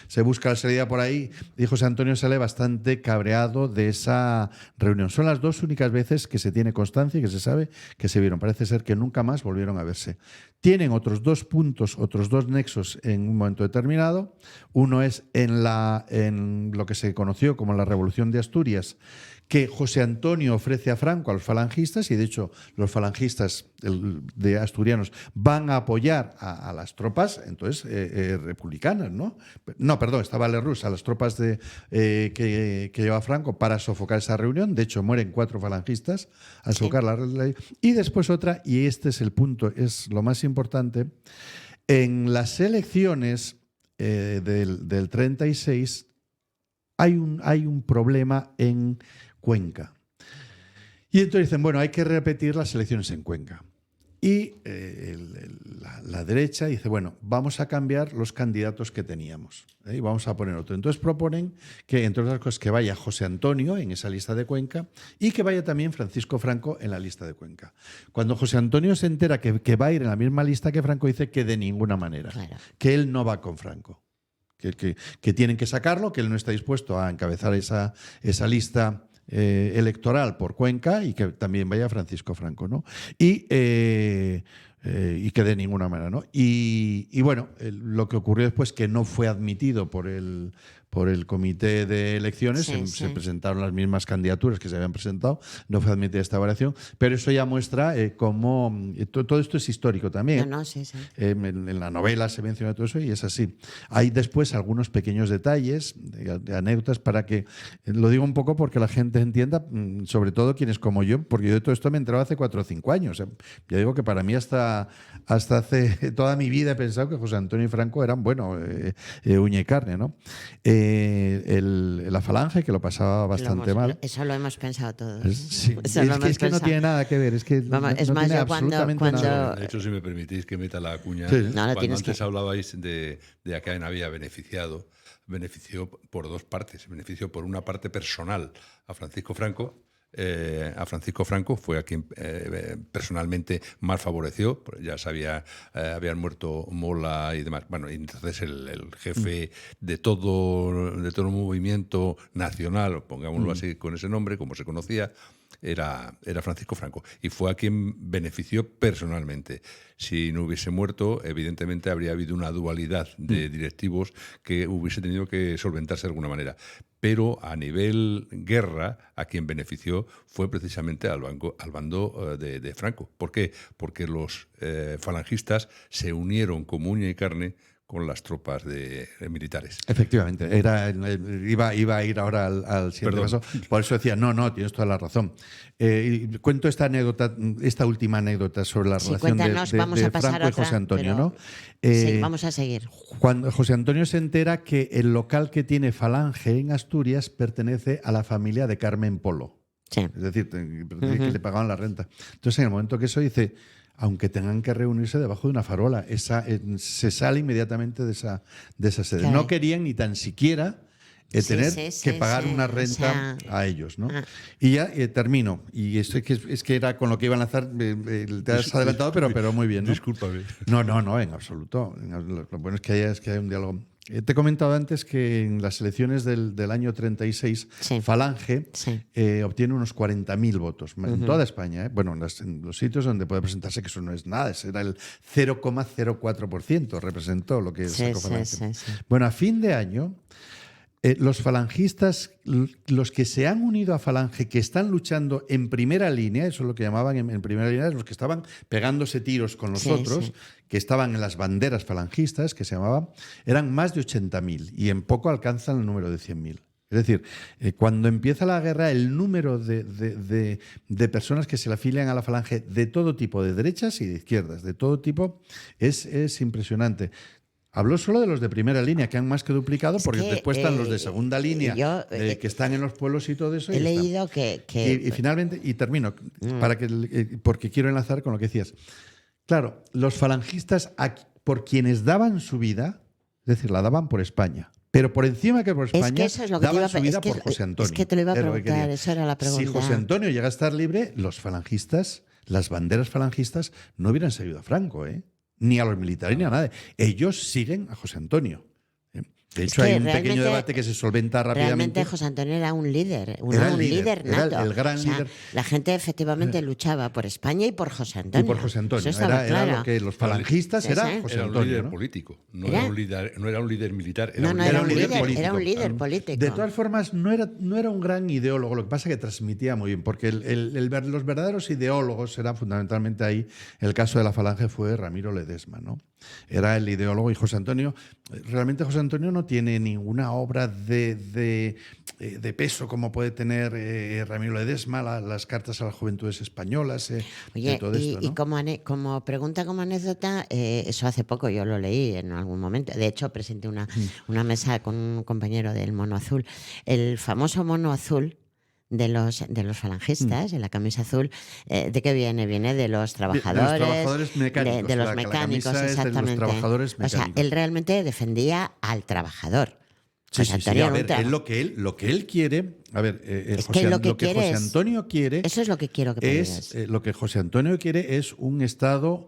se busca la salida por ahí y José Antonio sale bastante cabreado de esa reunión. Son las 2 únicas veces que se tiene constancia y que se sabe que se vieron. Parece ser que nunca más volvieron a verse. Tienen otros 2 puntos, otros 2 nexos en un momento determinado. Uno es en lo que se conoció como la Revolución de Asturias, que José Antonio ofrece a Franco a los falangistas, y de hecho los falangistas de asturianos van a apoyar a las tropas republicanas, ¿no? No, perdón, estaba Lerroux, a las tropas que lleva Franco para sofocar esa reunión. De hecho, mueren 4 falangistas al sofocar la reunión. Y después otra, y este es el punto, es lo más importante, en las elecciones del 36 hay un problema en Cuenca. Y entonces dicen, bueno, hay que repetir las elecciones en Cuenca. Y la derecha dice, bueno, vamos a cambiar los candidatos que teníamos y vamos a poner otro. Entonces proponen que, entre otras cosas, que vaya José Antonio en esa lista de Cuenca y que vaya también Francisco Franco en la lista de Cuenca. Cuando José Antonio se entera que va a ir en la misma lista que Franco, dice que de ninguna manera, que él no va con Franco. Que tienen que sacarlo, que él no está dispuesto a encabezar esa lista electoral por Cuenca y que también vaya Francisco Franco, ¿no? Y que de ninguna manera, ¿no? Y bueno, lo que ocurrió después, que no fue admitido por el comité de elecciones, se presentaron las mismas candidaturas que se habían presentado, no fue admitida esta variación, pero eso ya muestra cómo todo esto es histórico también. En la novela se menciona todo eso y es así. Hay después algunos pequeños detalles, de anécdotas, para que, lo digo un poco porque la gente entienda, sobre todo quienes como yo, porque yo de todo esto me he enterado hace 4 o 5 años. Ya digo que para mí hasta hace toda mi vida he pensado que José Antonio y Franco eran, uña y carne, ¿no? La Falange, que lo pasaba bastante mal. Eso lo hemos pensado todos. Es que no tiene nada que ver. Es que no tiene absolutamente nada. De hecho, si me permitís que meta la cuña, sí. Cuando antes hablabais de a quién había beneficiado por 2 partes. Benefició por una parte personal a Francisco Franco. A Francisco Franco fue a quien personalmente más favoreció, ya habían muerto Mola y demás. Bueno, y entonces el jefe de todo el movimiento nacional, pongámoslo así con ese nombre, como se conocía, era Francisco Franco, y fue a quien benefició personalmente. Si no hubiese muerto, evidentemente habría habido una dualidad de directivos que hubiese tenido que solventarse de alguna manera. Pero a nivel guerra, a quien benefició fue precisamente al bando de Franco. ¿Por qué? Porque los falangistas se unieron como uña y carne con las tropas militares. Efectivamente, iba a ir ahora al siguiente paso. Por eso decía, no, tienes toda la razón. Cuento esta última anécdota sobre la relación de Franco y José Antonio, ¿no? Sí, vamos a seguir. Cuando José Antonio se entera que el local que tiene Falange en Asturias pertenece a la familia de Carmen Polo. Sí. Es decir, que le pagaban la renta. Entonces, en el momento que eso dice, aunque tengan que reunirse debajo de una farola, se sale inmediatamente de esa sede. Claro. No querían ni tan siquiera tener que pagar una renta a ellos, ¿no? Y ya termino. Y esto es que era con lo que iba a lanzar, te has adelantado, pero muy bien, ¿no? Discúlpame. No, en absoluto. Lo bueno es que hay un diálogo. te he comentado antes que en las elecciones del año 36, Sí. Falange Sí. obtiene unos 40.000 votos en toda España. Bueno, en los sitios donde puede presentarse, que eso no es nada, ese era el 0,04%, representó lo que Sí, sacó sí, Falange. sí, sí. Bueno, a fin de año, los falangistas, los que se han unido a Falange, que están luchando en primera línea, eso es lo que llamaban en primera línea, los que estaban pegándose tiros con los Sí, otros, sí. que estaban en las banderas falangistas, que se llamaban, eran más de 80.000 y en poco alcanzan el número de 100.000. Es decir, cuando empieza la guerra, el número de personas que se le afilian a la Falange de todo tipo, de derechas y de izquierdas, de todo tipo, es impresionante. Habló solo de los de primera línea, que han más que duplicado, Es porque que, después están los de segunda línea, yo, que están en los pueblos y todo eso. He y están. leído que Y finalmente, y termino, porque quiero enlazar con lo que decías. Claro, los falangistas, por quienes daban su vida, es decir, la daban por España. Pero por encima que por España, es que eso es lo que te iba daban a su vida es que, por José Antonio. Es que te lo iba a Era lo que preguntar, quería. eso era la pregunta. Si José Antonio llega a estar libre, los falangistas, las banderas falangistas, no hubieran seguido a Franco, ni a los militares ni a nadie. Ellos siguen a José Antonio. De hecho, hay un pequeño debate que se solventa rápidamente. Realmente José Antonio era un líder, Era un líder nato. Era el gran O sea, líder. La gente efectivamente luchaba por España y por José Antonio. Y por José Antonio. Eso estaba Era claro. lo que los falangistas Sí, era sí. José Era un Antonio. líder ¿no? político, no ¿Era? era un líder militar. No, no, era un líder político. Era un líder político. De todas formas, no era un gran ideólogo, lo que pasa es que transmitía muy bien, porque los verdaderos ideólogos eran fundamentalmente ahí, el caso de la Falange fue Ramiro Ledesma, ¿no? Era el ideólogo y José Antonio, realmente José Antonio no tiene ninguna obra de peso como puede tener Ramiro Ledesma, las cartas a las juventudes españolas, Oye, de todo esto, ¿no? y como pregunta, como anécdota, eso hace poco yo lo leí en algún momento. De hecho, presenté una mesa con un compañero del Mono Azul. El famoso Mono Azul de los falangistas, en la camisa azul, ¿de qué viene? Viene de los trabajadores. De los trabajadores mecánicos. De los la mecánicos, camisa es de exactamente. los trabajadores O sea, mecánicos. él realmente defendía al trabajador. Sí, José sí, sí. Antonio A era un ver, lo que él quiere, a ver, lo que quiere José es- Antonio quiere Eso es lo que quiero que me es digas. lo que José Antonio quiere es un Estado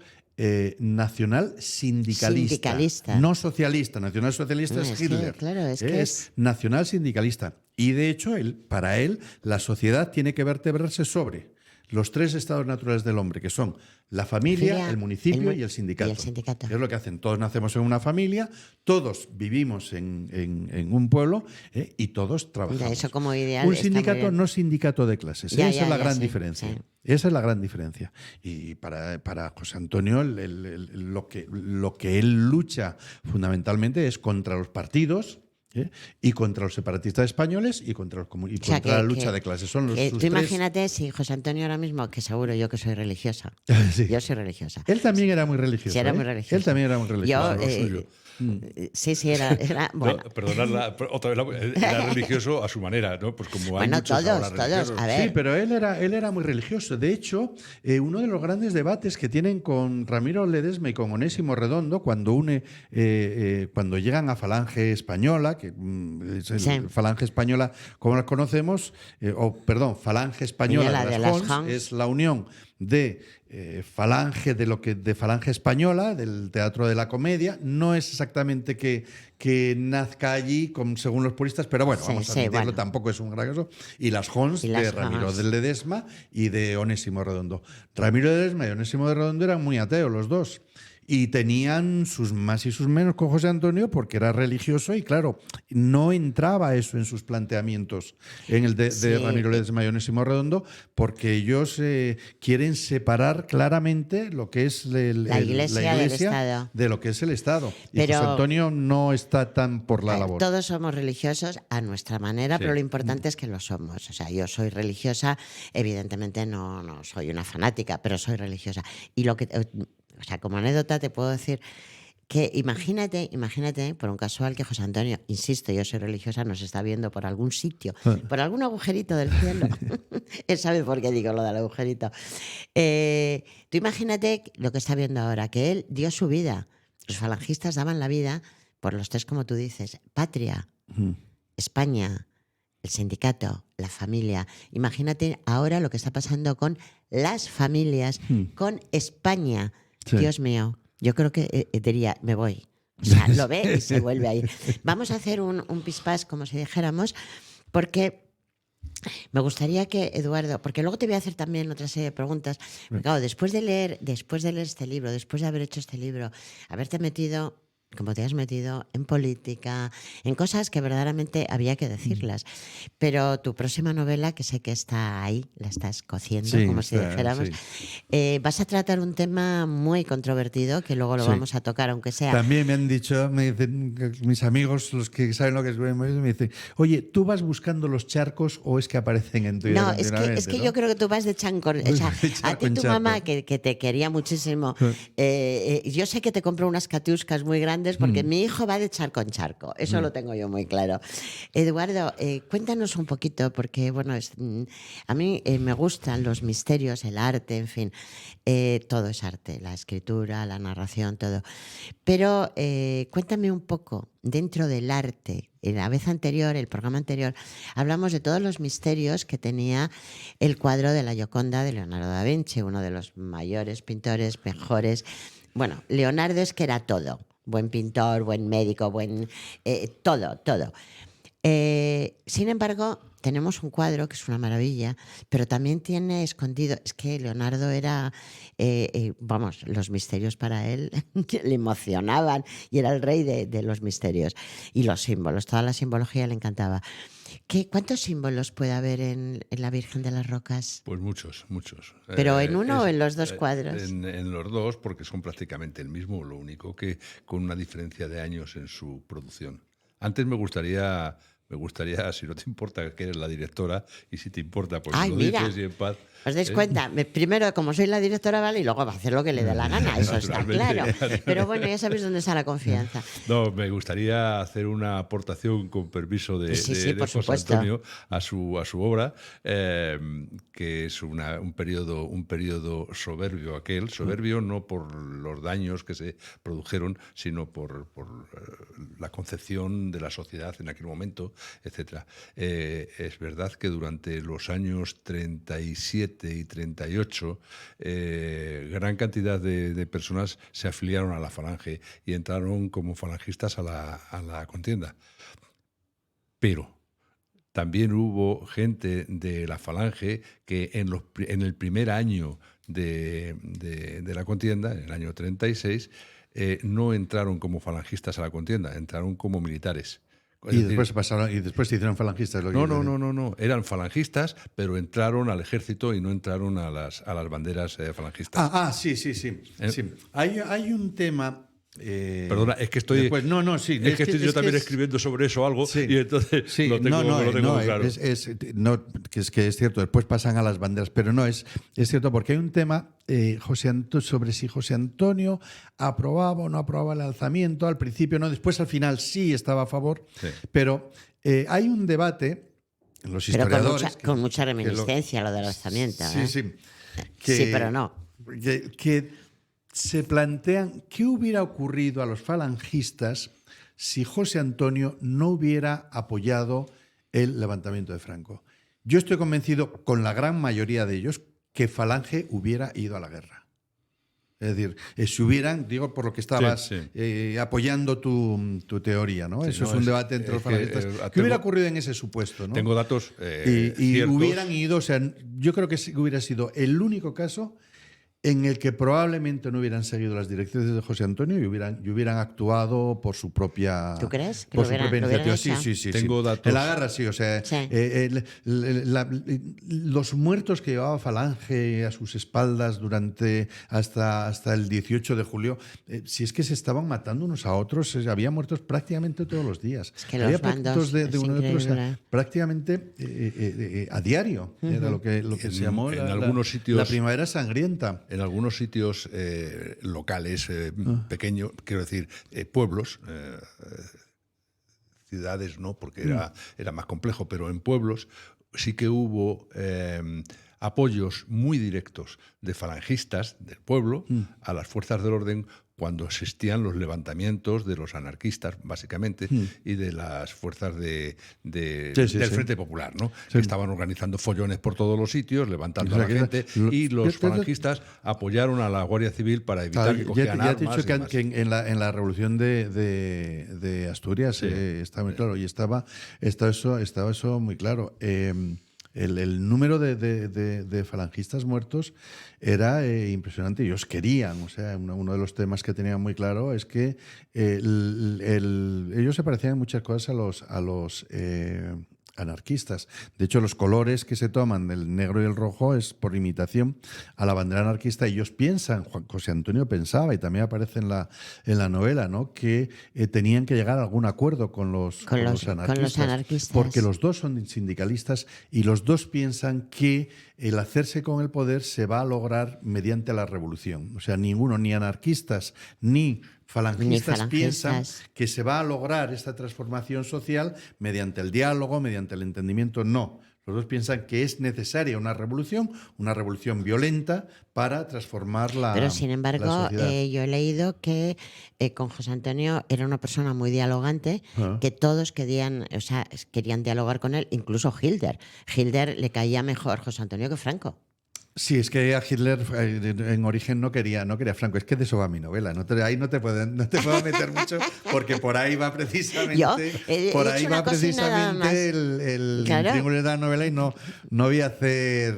nacional sindicalista, no socialista. Nacional socialista No, es es que, Hitler. claro, es que es- nacional sindicalista. Y de hecho, para él, la sociedad tiene que vertebrarse sobre los tres estados naturales del hombre, que son la familia, el municipio y el sindicato. Y el sindicato. Es lo que hacen. Todos nacemos en una familia, todos vivimos en un pueblo y todos trabajamos. Mira, eso como ideal Un está muy sindicato bien. no sindicato de clases. Ya, Esa es la gran sí, diferencia. sí. Esa es la gran diferencia. Y para José Antonio, lo que él lucha fundamentalmente es contra los partidos. Y contra los separatistas españoles y contra la lucha de clases. Son sus tú tres. imagínate si José Antonio ahora mismo, que seguro yo que soy religiosa. Sí. Yo soy religiosa. Él también era muy religioso. Sí, era ¿eh? muy religioso. Él también era muy religioso. Yo, lo suyo. sí, era bueno. No, perdonad, otra vez, era religioso a su manera, ¿no? Pues como hay Bueno, muchos ahora todos, religiosos. a ver. Sí, pero él era muy religioso. De hecho, uno de los grandes debates que tienen con Ramiro Ledesma y con Onésimo Redondo, cuando llegan a Falange Española, que es Sí. Falange Española, como la conocemos, Falange Española De de las las Hons. es la unión de Falange de Falange Española, del Teatro de la Comedia. No es exactamente que nazca allí, según los puristas, pero bueno, Sí, vamos a sí, admitirlo, bueno. tampoco es un gran caso. Y las Hons Y las de Ramiro Hons. de Ledesma y de Onésimo Redondo. Ramiro de Ledesma y Onésimo de Redondo eran muy ateos los dos. Y tenían sus más y sus menos con José Antonio porque era religioso y, claro, no entraba eso en sus planteamientos, en el de Sí. Ramiro Ledesma y Onésimo Redondo, porque ellos quieren separar claramente lo que es La Iglesia del Estado. de lo que es el Estado. Y Pero- José Antonio no está tan por la labor. Todos somos religiosos a nuestra manera, Sí. pero lo importante es que lo somos. O sea, yo soy religiosa, evidentemente no soy una fanática, pero soy religiosa. Y o sea, como anécdota te puedo decir que imagínate, por un casual que José Antonio, insisto, yo soy religiosa, nos está viendo por algún sitio, por algún agujerito del cielo. Él sabe por qué digo lo del agujerito. Tú imagínate lo que está viendo ahora, que él dio su vida. Los falangistas daban la vida por los tres, como tú dices, patria, España, el sindicato, la familia. Imagínate ahora lo que está pasando con las familias, con España. Sí. Dios mío, yo creo que diría, me voy. O sea, lo ve y se vuelve ahí. Vamos a hacer un pispás, como si dijéramos, porque me gustaría que Eduardo, porque luego te voy a hacer también otra serie de preguntas. Porque, claro, después de leer este libro, después de haber hecho este libro, haberte metido, como te has metido, en política, en cosas que verdaderamente había que decirlas. Pero tu próxima novela, que sé que está ahí, la estás cociendo, Sí, como si dijéramos, vas a tratar un tema muy controvertido, que luego lo vamos a tocar, aunque sea... También me han dicho, me dicen mis amigos, los que saben lo que es, me dicen, oye, ¿tú vas buscando los charcos o es que aparecen en tu vida? No, es que yo creo que tú vas de chanco. O sea, a ti tu mamá, que te quería muchísimo, yo sé que te compró unas catiuscas muy grandes porque mi hijo va de charco en charco. Eso lo tengo yo muy claro. Eduardo, cuéntanos un poquito, porque bueno, a mí me gustan los misterios, el arte, en fin. Todo es arte, la escritura, la narración, todo. Pero cuéntame un poco, dentro del arte. En la vez anterior, el programa anterior, hablamos de todos los misterios que tenía el cuadro de la Gioconda de Leonardo da Vinci, uno de los mayores pintores, mejores. Bueno, Leonardo es que era todo. Buen pintor, buen médico, todo. Sin embargo, tenemos un cuadro que es una maravilla, pero también tiene escondido, es que Leonardo era, vamos, los misterios para él le emocionaban y era el rey de los misterios. Y los símbolos, toda la simbología le encantaba. ¿Cuántos símbolos puede haber en la Virgen de las Rocas? Pues muchos. ¿Pero en uno o en los dos cuadros? En los dos, porque son prácticamente el mismo, lo único que con una diferencia de años en su producción. Antes me gustaría, si no te importa, que eres la directora, y si te importa, pues Ay, lo mira, dices y en paz. ¿Os dais cuenta? Primero, como soy la directora, vale, y luego va a hacer lo que le dé la gana, eso está claro. Pero bueno, ya sabéis dónde está la confianza. No, me gustaría hacer una aportación con permiso de por José supuesto. Antonio a su obra, que es un periodo soberbio aquel, soberbio no por los daños que se produjeron, sino por la concepción de la sociedad en aquel momento, etc. Es verdad que durante los años 37 y 38, gran cantidad de personas se afiliaron a la Falange y entraron como falangistas a la contienda. Pero también hubo gente de la Falange que en el primer año de la contienda, en el año 36, no entraron como falangistas a la contienda, entraron como militares. Y después se hicieron falangistas. No. Eran falangistas, pero entraron al ejército y no entraron a las banderas falangistas. Sí. Hay un tema. Perdona, es que estoy. Después, estoy yo también escribiendo sobre eso algo, y entonces lo tengo muy claro. Es que es cierto, después pasan a las banderas, pero es cierto porque hay un tema sobre si José Antonio aprobaba o no aprobaba el alzamiento. Al principio no, después al final sí estaba a favor, pero hay un debate en los historiadores. Pero con mucha reminiscencia lo del alzamiento. Sí, pero no. Que se plantean qué hubiera ocurrido a los falangistas si José Antonio no hubiera apoyado el levantamiento de Franco. Yo estoy convencido, con la gran mayoría de ellos, que Falange hubiera ido a la guerra. Es decir, si hubieran, digo por lo que estabas apoyando tu teoría, ¿no? Eso es un debate entre los falangistas. ¿Qué hubiera ocurrido en ese supuesto? ¿no? Tengo datos y hubieran ido, o sea, yo creo que hubiera sido el único caso en el que probablemente no hubieran seguido las directrices de José Antonio y hubieran actuado por su propia. ¿Tú crees? Por su propia iniciativa. Sí. Tengo datos. En la guerra sí, o sea, los muertos que llevaba Falange a sus espaldas hasta el 18 de julio, si es que se estaban matando unos a otros, había muertos prácticamente todos los días. Es que había los bandos de uno y otro, o sea, increíble. prácticamente a diario. Era lo que se llamó algunos sitios, la primavera sangrienta. En algunos sitios locales, pequeños, quiero decir, pueblos, ciudades no, porque era más complejo, pero en pueblos sí que hubo apoyos muy directos de falangistas del pueblo a las fuerzas del orden cuando existían los levantamientos de los anarquistas, básicamente, y de las fuerzas del Frente Popular, ¿no? Sí. Que estaban organizando follones por todos los sitios, levantando O sea, a la gente, y los falangistas apoyaron a la Guardia Civil para evitar que cogieran ya te he armas. dicho y demás. que en la revolución de Asturias Sí. está muy claro, y estaba eso muy claro. El número de falangistas muertos era impresionante. Ellos querían, o sea, uno de los temas que tenían muy claro es que ellos se parecían en muchas cosas a los anarquistas. De hecho, los colores que se toman del negro y el rojo es por imitación a la bandera anarquista. Ellos piensan, Juan José Antonio pensaba, y también aparece en la novela, ¿no?, que tenían que llegar a algún acuerdo con los anarquistas, porque los dos son sindicalistas y los dos piensan que el hacerse con el poder se va a lograr mediante la revolución. O sea, ninguno, ni anarquistas ni falangistas piensan que se va a lograr esta transformación social mediante el diálogo, mediante el entendimiento. No. Los dos piensan que es necesaria una revolución violenta para transformar la sociedad. Pero, sin embargo, yo he leído que con José Antonio era una persona muy dialogante, que todos querían dialogar con él, incluso Hitler. Hitler le caía mejor José Antonio que Franco. Sí, es que a Hitler en origen no quería Franco. Es que de eso va mi novela. Ahí no te puedo meter mucho, porque por ahí va precisamente el triángulo de la novela, y no voy a hacer.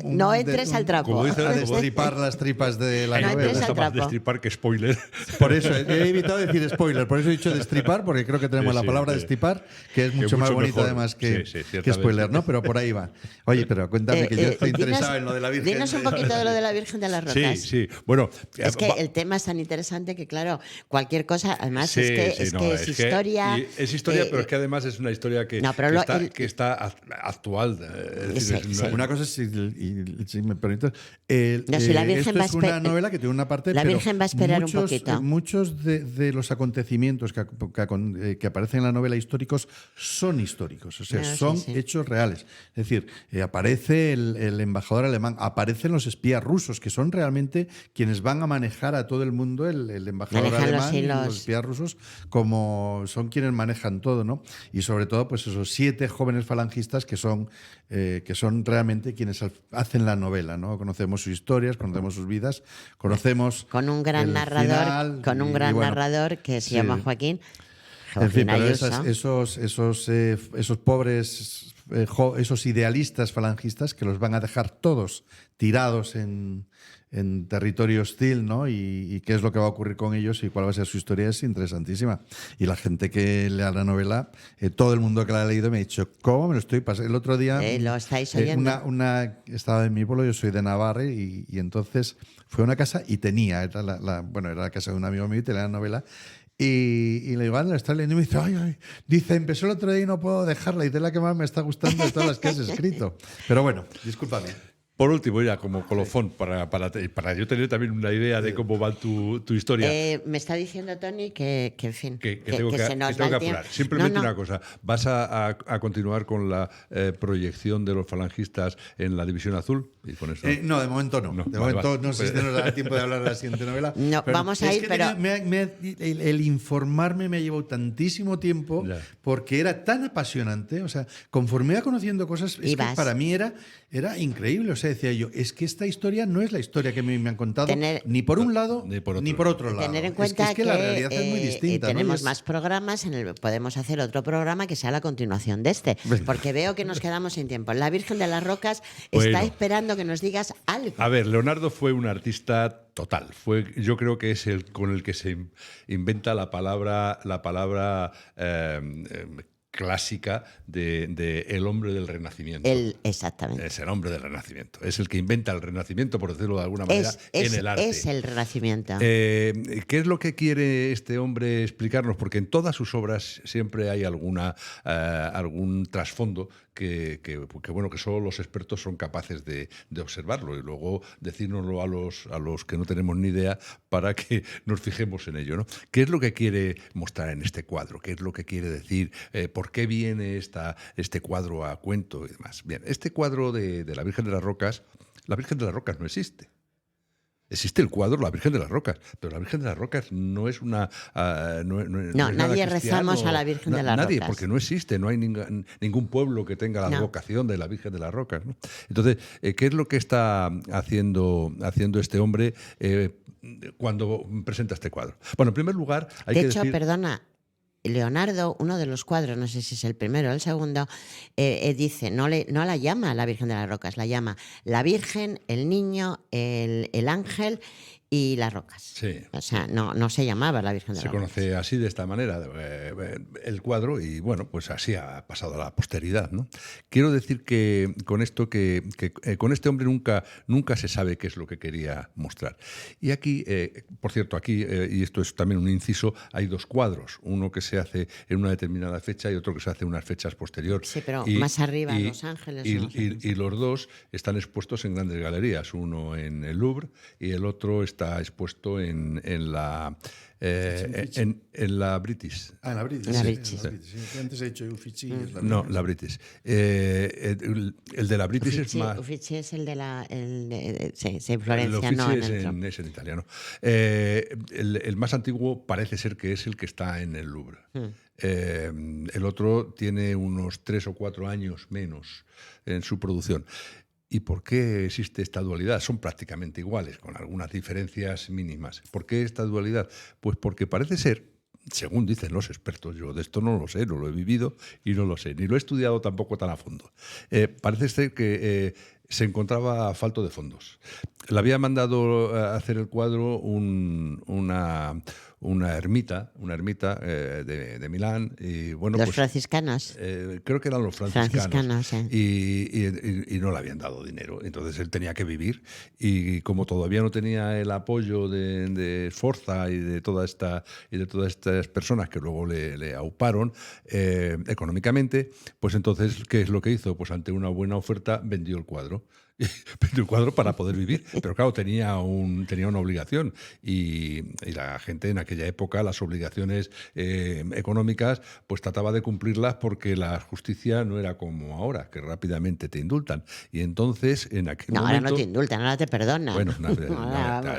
No entres al trapo. A destripar las tripas de la No novela. entres al trapo. Destripar que spoiler. Por eso he evitado decir spoiler, por eso he dicho destripar, porque creo que tenemos la palabra destripar, que es mucho más bonita además que spoiler, ¿no? Pero por ahí va. Oye, pero cuéntame, que yo estoy interesado en lo de la Virgen. Dinos un poquito de lo de la Virgen de las Rocas. Sí. Bueno, es que el tema es tan interesante que, claro, cualquier cosa, además es historia. Es historia, pero es que además es una historia que está actual. Una cosa es, si me permites, si la Virgen esto es una novela que tiene una parte. La Virgen va a esperar un poquito. Muchos de los acontecimientos que aparecen en la novela históricos son históricos, o sea, son hechos reales. Es decir, aparece el embajador alemán, aparecen los espías rusos, que son realmente quienes van a manejar a todo el mundo, el embajador alemán y los espías rusos, como son quienes manejan todo, ¿no? Y sobre todo, pues esos 7 jóvenes falangistas que son realmente quienes hacen la novela, ¿no? Conocemos sus historias, conocemos sus vidas, conocemos con un gran narrador, narrador que se llama Joaquín. En fin, pero esos pobres, esos idealistas falangistas que los van a dejar todos tirados en territorio hostil, ¿no? Y qué es lo que va a ocurrir con ellos y cuál va a ser su historia es interesantísima. Y la gente que lea la novela, todo el mundo que la ha leído me ha dicho, ¿cómo me lo estoy pasando? El otro día lo estáis oyendo. Estaba en mi pueblo, yo soy de Navarra, y entonces fue a una casa y era la casa de un amigo mío y tenía la novela. Y le digo, anda, está leyendo, y me dice, dice, empezó el otro día y no puedo dejarla, y es la que más me está gustando de todas las que has escrito. Pero bueno, discúlpame. Por último, ya como colofón, para yo tener también una idea de cómo va tu historia. Me está diciendo Tony que en fin, que tengo que se nos va el apurar. tiempo. Simplemente una cosa, ¿vas a continuar con la proyección de los falangistas en la División Azul? Y con eso... no, de momento no. No sé si nos dará tiempo de hablar de la siguiente novela. No, vamos a ir, pero... El informarme me ha llevado tantísimo tiempo, porque era tan apasionante. O sea, conforme iba conociendo cosas, es que para mí era increíble. O sea, decía yo, es que esta historia no es la historia que me han contado, ni por un lado ni por otro lado. Tener en cuenta que la realidad es muy distinta. Tenemos más programas, podemos hacer otro programa que sea la continuación de este, porque veo que nos quedamos sin tiempo. La Virgen de las Rocas está esperando que nos digas algo. A ver, Leonardo fue un artista total. Yo creo que es el con el que se inventa la palabra clásica de el hombre del Renacimiento. Exactamente. Es el hombre del Renacimiento. Es el que inventa el Renacimiento, por decirlo de alguna manera, en el arte. Es el Renacimiento. ¿Qué es lo que quiere este hombre explicarnos? Porque en todas sus obras siempre hay algún trasfondo que solo los expertos son capaces de observarlo y luego decírnoslo a los que no tenemos ni idea para que nos fijemos en ello, ¿no? ¿Qué es lo que quiere mostrar en este cuadro? ¿Qué es lo que quiere decir? ¿Por qué viene este cuadro a cuento y demás? Bien, este cuadro de la Virgen de las Rocas no existe. Existe el cuadro La Virgen de las Rocas, pero la Virgen de las Rocas no es una... no es nada nadie cristiano. rezamos a la Virgen de las Nadie, Rocas. porque no existe, no hay ningún pueblo que tenga la vocación de la Virgen de las Rocas, ¿no? Entonces, ¿qué es lo que está haciendo este hombre cuando presenta este cuadro? Bueno, en primer lugar, hay de que hecho, decir... perdona, Leonardo, uno de los cuadros, no sé si es el primero o el segundo, dice, no la llama la Virgen de las Rocas, la llama la Virgen, el niño, el ángel y las rocas. Sí. O sea, no se llamaba la Virgen de Se las Rocas. conoce así, de esta manera, el cuadro, y bueno, pues así ha pasado a la posteridad, ¿no? Quiero decir que con esto, que con este hombre nunca se sabe qué es lo que quería mostrar. Y aquí, por cierto, aquí, y esto es también un inciso, hay dos cuadros, uno que se hace en una determinada fecha y otro que se hace en unas fechas posteriores. Sí, pero más arriba, Los Ángeles. Y los dos están expuestos en grandes galerías, uno en el Louvre y el otro está expuesto en la British. Ah, en la British. La sí, British. en la British, sí. Antes he dicho Uffizi. Es la No, British. la British. El de la British es más... Uffizi es el de sí, El Florencia, no Uffizi en el es en italiano. El más antiguo parece ser que es el que está en el Louvre. El otro tiene unos 3 o 4 años menos en su producción. ¿Y por qué existe esta dualidad? Son prácticamente iguales, con algunas diferencias mínimas. ¿Por qué esta dualidad? Pues porque parece ser, según dicen los expertos, yo de esto no lo sé, no lo he vivido y no lo sé, ni lo he estudiado tampoco tan a fondo. Parece ser que se encontraba falto de fondos. Le había mandado a hacer el cuadro una ermita de Milán. Y, bueno, los pues, franciscanos. creo que eran los franciscanos. Sí. Y no le habían dado dinero. Entonces él tenía que vivir. Y como todavía no tenía el apoyo de Sforza y de todas estas personas que luego le auparon económicamente, pues entonces, ¿qué es lo que hizo? Pues ante una buena oferta vendió el cuadro. Vendió el cuadro para poder vivir, pero claro, tenía una obligación y la gente en aquella época, las obligaciones económicas, pues trataba de cumplirlas porque la justicia no era como ahora, que rápidamente te indultan. Y entonces, en aquel momento... Ahora no te indultan, ahora te perdonan. Bueno,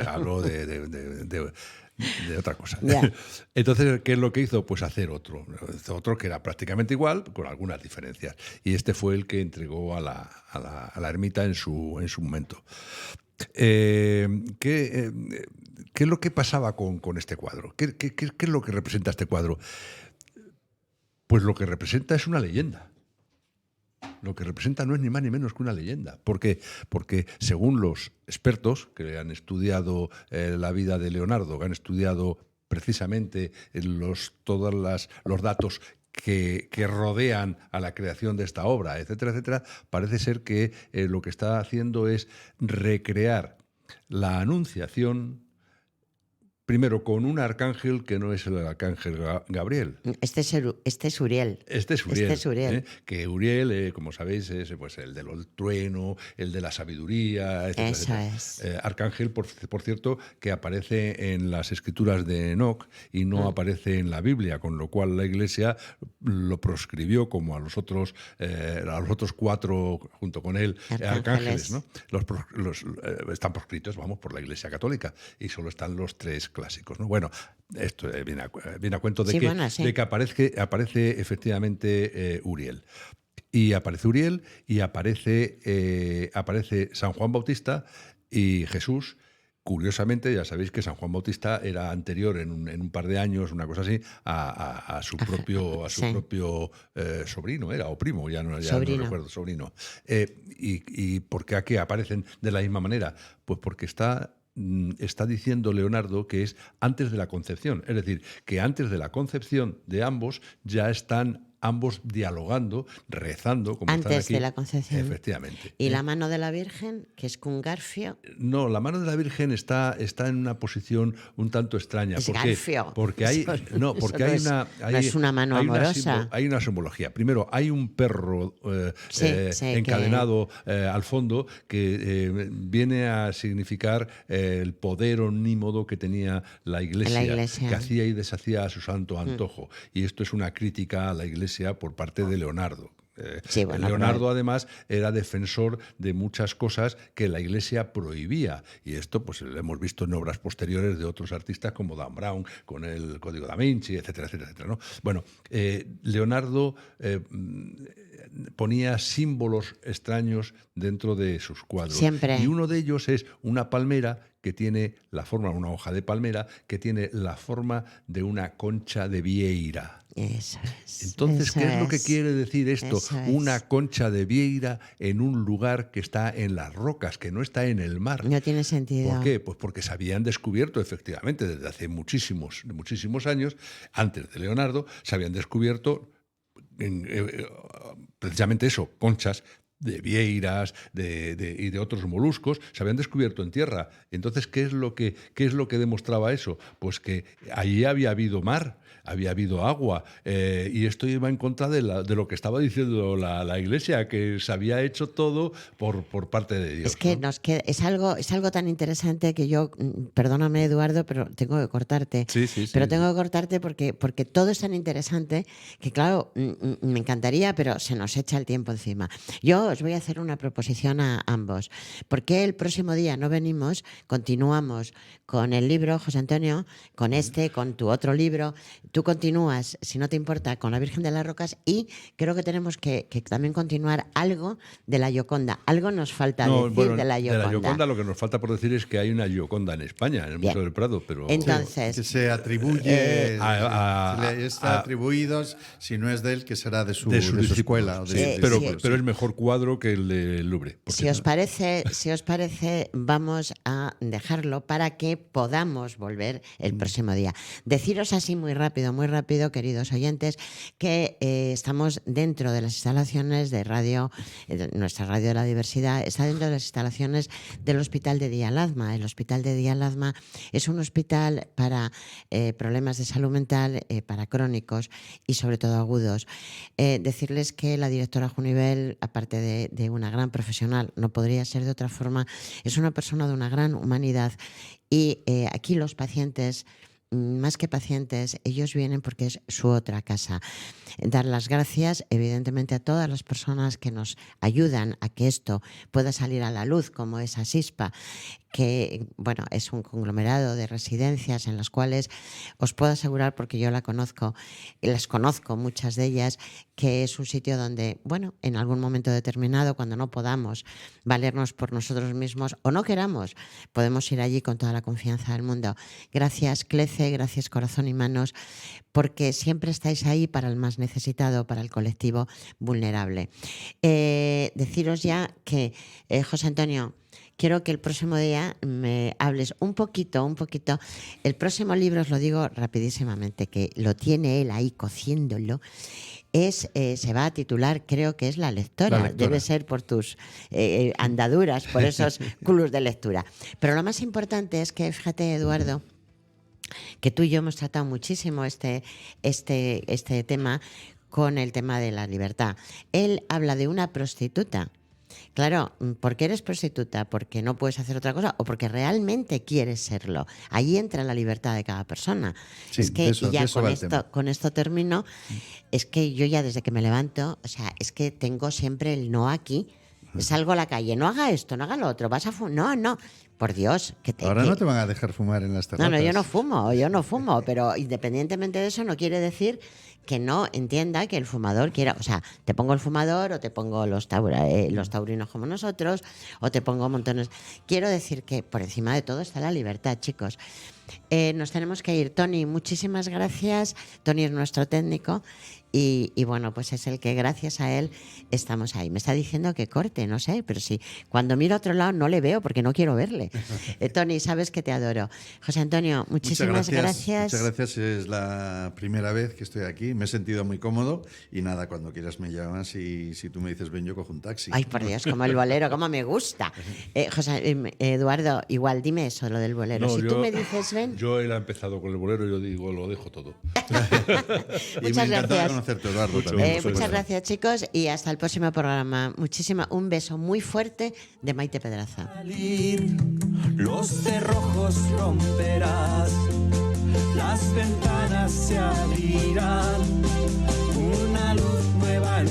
hablo de otra cosa. Yeah. Entonces, ¿qué es lo que hizo? Pues hacer otro. Hizo otro que era prácticamente igual, con algunas diferencias. Y este fue el que entregó a la ermita en su momento. ¿Qué es lo que pasaba con este cuadro? ¿Qué es lo que representa este cuadro? Pues lo que representa es una leyenda. Lo que representa no es ni más ni menos que una leyenda. ¿Por qué? Porque según los expertos que han estudiado la vida de Leonardo, que han estudiado precisamente todos los datos que rodean a la creación de esta obra, etcétera, etcétera, parece ser que lo que está haciendo es recrear la Anunciación, primero con un arcángel que no es el arcángel Gabriel. Este es Uriel. Este es Uriel. Que Uriel, como sabéis, es pues, el del trueno, el de la sabiduría, etcétera. Eso es. Arcángel, por cierto, que aparece en las escrituras de Enoc y no aparece en la Biblia, con lo cual la Iglesia lo proscribió como a los otros 4, junto con él, arcángeles, ¿no? Están proscritos, por la Iglesia Católica, y solo están los 3 clásicos, ¿no? Bueno, esto viene a cuento de que aparece efectivamente Uriel. Y aparece Uriel y aparece San Juan Bautista y Jesús. Curiosamente, ya sabéis que San Juan Bautista era anterior en un par de años, una cosa así, a su propio sobrino, o primo, ya no recuerdo, sobrino. ¿Y por qué aquí aparecen de la misma manera? Pues porque está diciendo Leonardo que es antes de la concepción, es decir, que antes de la concepción de ambos ya están ambos dialogando, rezando, como antes están aquí. De la concepción. Efectivamente. ¿Y la mano de la Virgen, que es con garfio? No, la mano de la Virgen está en una posición un tanto extraña. Es garfio. Porque hay no es una mano amorosa. Hay una simbología. Primero, hay un perro encadenado al fondo que viene a significar el poder omnímodo que tenía la Iglesia, que hacía y deshacía a su santo antojo. Y esto es una crítica a la Iglesia por parte de Leonardo. Sí, bueno, Leonardo, además, era defensor de muchas cosas que la Iglesia prohibía. Y esto pues lo hemos visto en obras posteriores de otros artistas como Dan Brown, con el Código da Vinci, etcétera, etcétera, etcétera, ¿no? Bueno, Leonardo ponía símbolos extraños dentro de sus cuadros. Siempre. Y uno de ellos es una palmera que tiene la forma, una hoja de palmera, que tiene la forma de una concha de vieira. Eso es. Entonces, eso ¿qué es lo que es, quiere decir esto? eso es. Una concha de vieira en un lugar que está en las rocas, que no está en el mar. No tiene sentido. ¿Por qué? Pues porque se habían descubierto, efectivamente, desde hace muchísimos años, antes de Leonardo, se habían descubierto precisamente eso, conchas de vieiras y de otros moluscos, se habían descubierto en tierra. Entonces, ¿qué es lo que demostraba eso? Pues que allí había habido mar, había habido agua, y esto iba en contra de lo que estaba diciendo la Iglesia, que se había hecho todo por parte de Dios. Es que ¿no? es algo tan interesante que yo, perdóname Eduardo, pero tengo que cortarte. Sí. Pero tengo que cortarte porque todo es tan interesante que, claro, me encantaría, pero se nos echa el tiempo encima. Yo os voy a hacer una proposición a ambos. ¿Por qué el próximo día no venimos, continuamos con el libro, José Antonio, con tu otro libro? Tú continúas, si no te importa, con la Virgen de las Rocas, y creo que tenemos que también continuar algo de la Gioconda. Algo nos falta decir de la Gioconda. De la Gioconda lo que nos falta por decir es que hay una Gioconda en España, en el Museo del Prado. Pero Entonces, que se atribuye, a- le está atribuido, si no es de él, que será de su escuela. O de- Sí, de- pero, sí. pero es mejor cuadro que el del Louvre. porque- si os parece, vamos a dejarlo para que podamos volver el próximo día. Deciros así muy rápido, queridos oyentes, que estamos dentro de las instalaciones de radio, nuestra radio de la diversidad está dentro de las instalaciones del Hospital de Día Lazma. El Hospital de Día Lazma es un hospital para problemas de salud mental, para crónicos y sobre todo agudos. Decirles que la directora Junivel, aparte de una gran profesional, no podría ser de otra forma, es una persona de una gran humanidad, y aquí los pacientes, más que pacientes, ellos vienen porque es su otra casa. Dar las gracias, evidentemente, a todas las personas que nos ayudan a que esto pueda salir a la luz, como es Asispa, que bueno, es un conglomerado de residencias en las cuales os puedo asegurar, porque yo las conozco, muchas de ellas, que es un sitio donde, bueno, en algún momento determinado, cuando no podamos valernos por nosotros mismos o no queramos, podemos ir allí con toda la confianza del mundo. Gracias, Clece, gracias, Corazón y Manos, porque siempre estáis ahí para el más necesitado, para el colectivo vulnerable. Deciros ya que, José Antonio, quiero que el próximo día me hables un poquito. El próximo libro, os lo digo rapidísimamente, que lo tiene él ahí cociéndolo, se va a titular, creo que es La Lectora. Debe ser por tus andaduras, por esos clubs de lectura. Pero lo más importante es que, fíjate, Eduardo, que tú y yo hemos tratado muchísimo este tema con el tema de la libertad. Él habla de una prostituta. Claro, ¿por qué eres prostituta? ¿Porque no puedes hacer otra cosa o porque realmente quieres serlo? Ahí entra la libertad de cada persona. Sí, es que eso, ya eso va el tema. con esto termino. Es que yo ya desde que me levanto, o sea, es que tengo siempre el no aquí. Salgo a la calle, no haga esto, no haga lo otro, vas a fumar. No. Por Dios, Ahora no te van a dejar fumar en las terrazas. No, yo no fumo, pero independientemente de eso no quiere decir que no entienda que el fumador quiera, o sea, te pongo el fumador o te pongo los taurinos como nosotros o te pongo montones. Quiero decir que por encima de todo está la libertad, chicos. Nos tenemos que ir. Tony, muchísimas gracias. Tony es nuestro técnico y bueno, pues es el que gracias a él estamos ahí. Me está diciendo que corte, no sé, pero sí, cuando miro a otro lado no le veo porque no quiero verle. Tony, sabes que te adoro. José Antonio, muchísimas gracias. Muchas gracias, es la primera vez que estoy aquí, me he sentido muy cómodo y nada, cuando quieras me llamas y si tú me dices ven, yo cojo un taxi. Ay, por Dios, como el bolero, como me gusta. Eduardo, igual dime eso, lo del bolero. No, si tú me dices ven... Yo él ha empezado con el bolero y yo digo, lo dejo todo. Y me Muchas encantaba gracias. conocerte, Eduardo. también. Muchas gracias, chicos, y hasta el próximo programa. Un beso muy fuerte de Maite Pedraza. Los cerrojos romperás, las ventanas se abrirán, una luz nueva en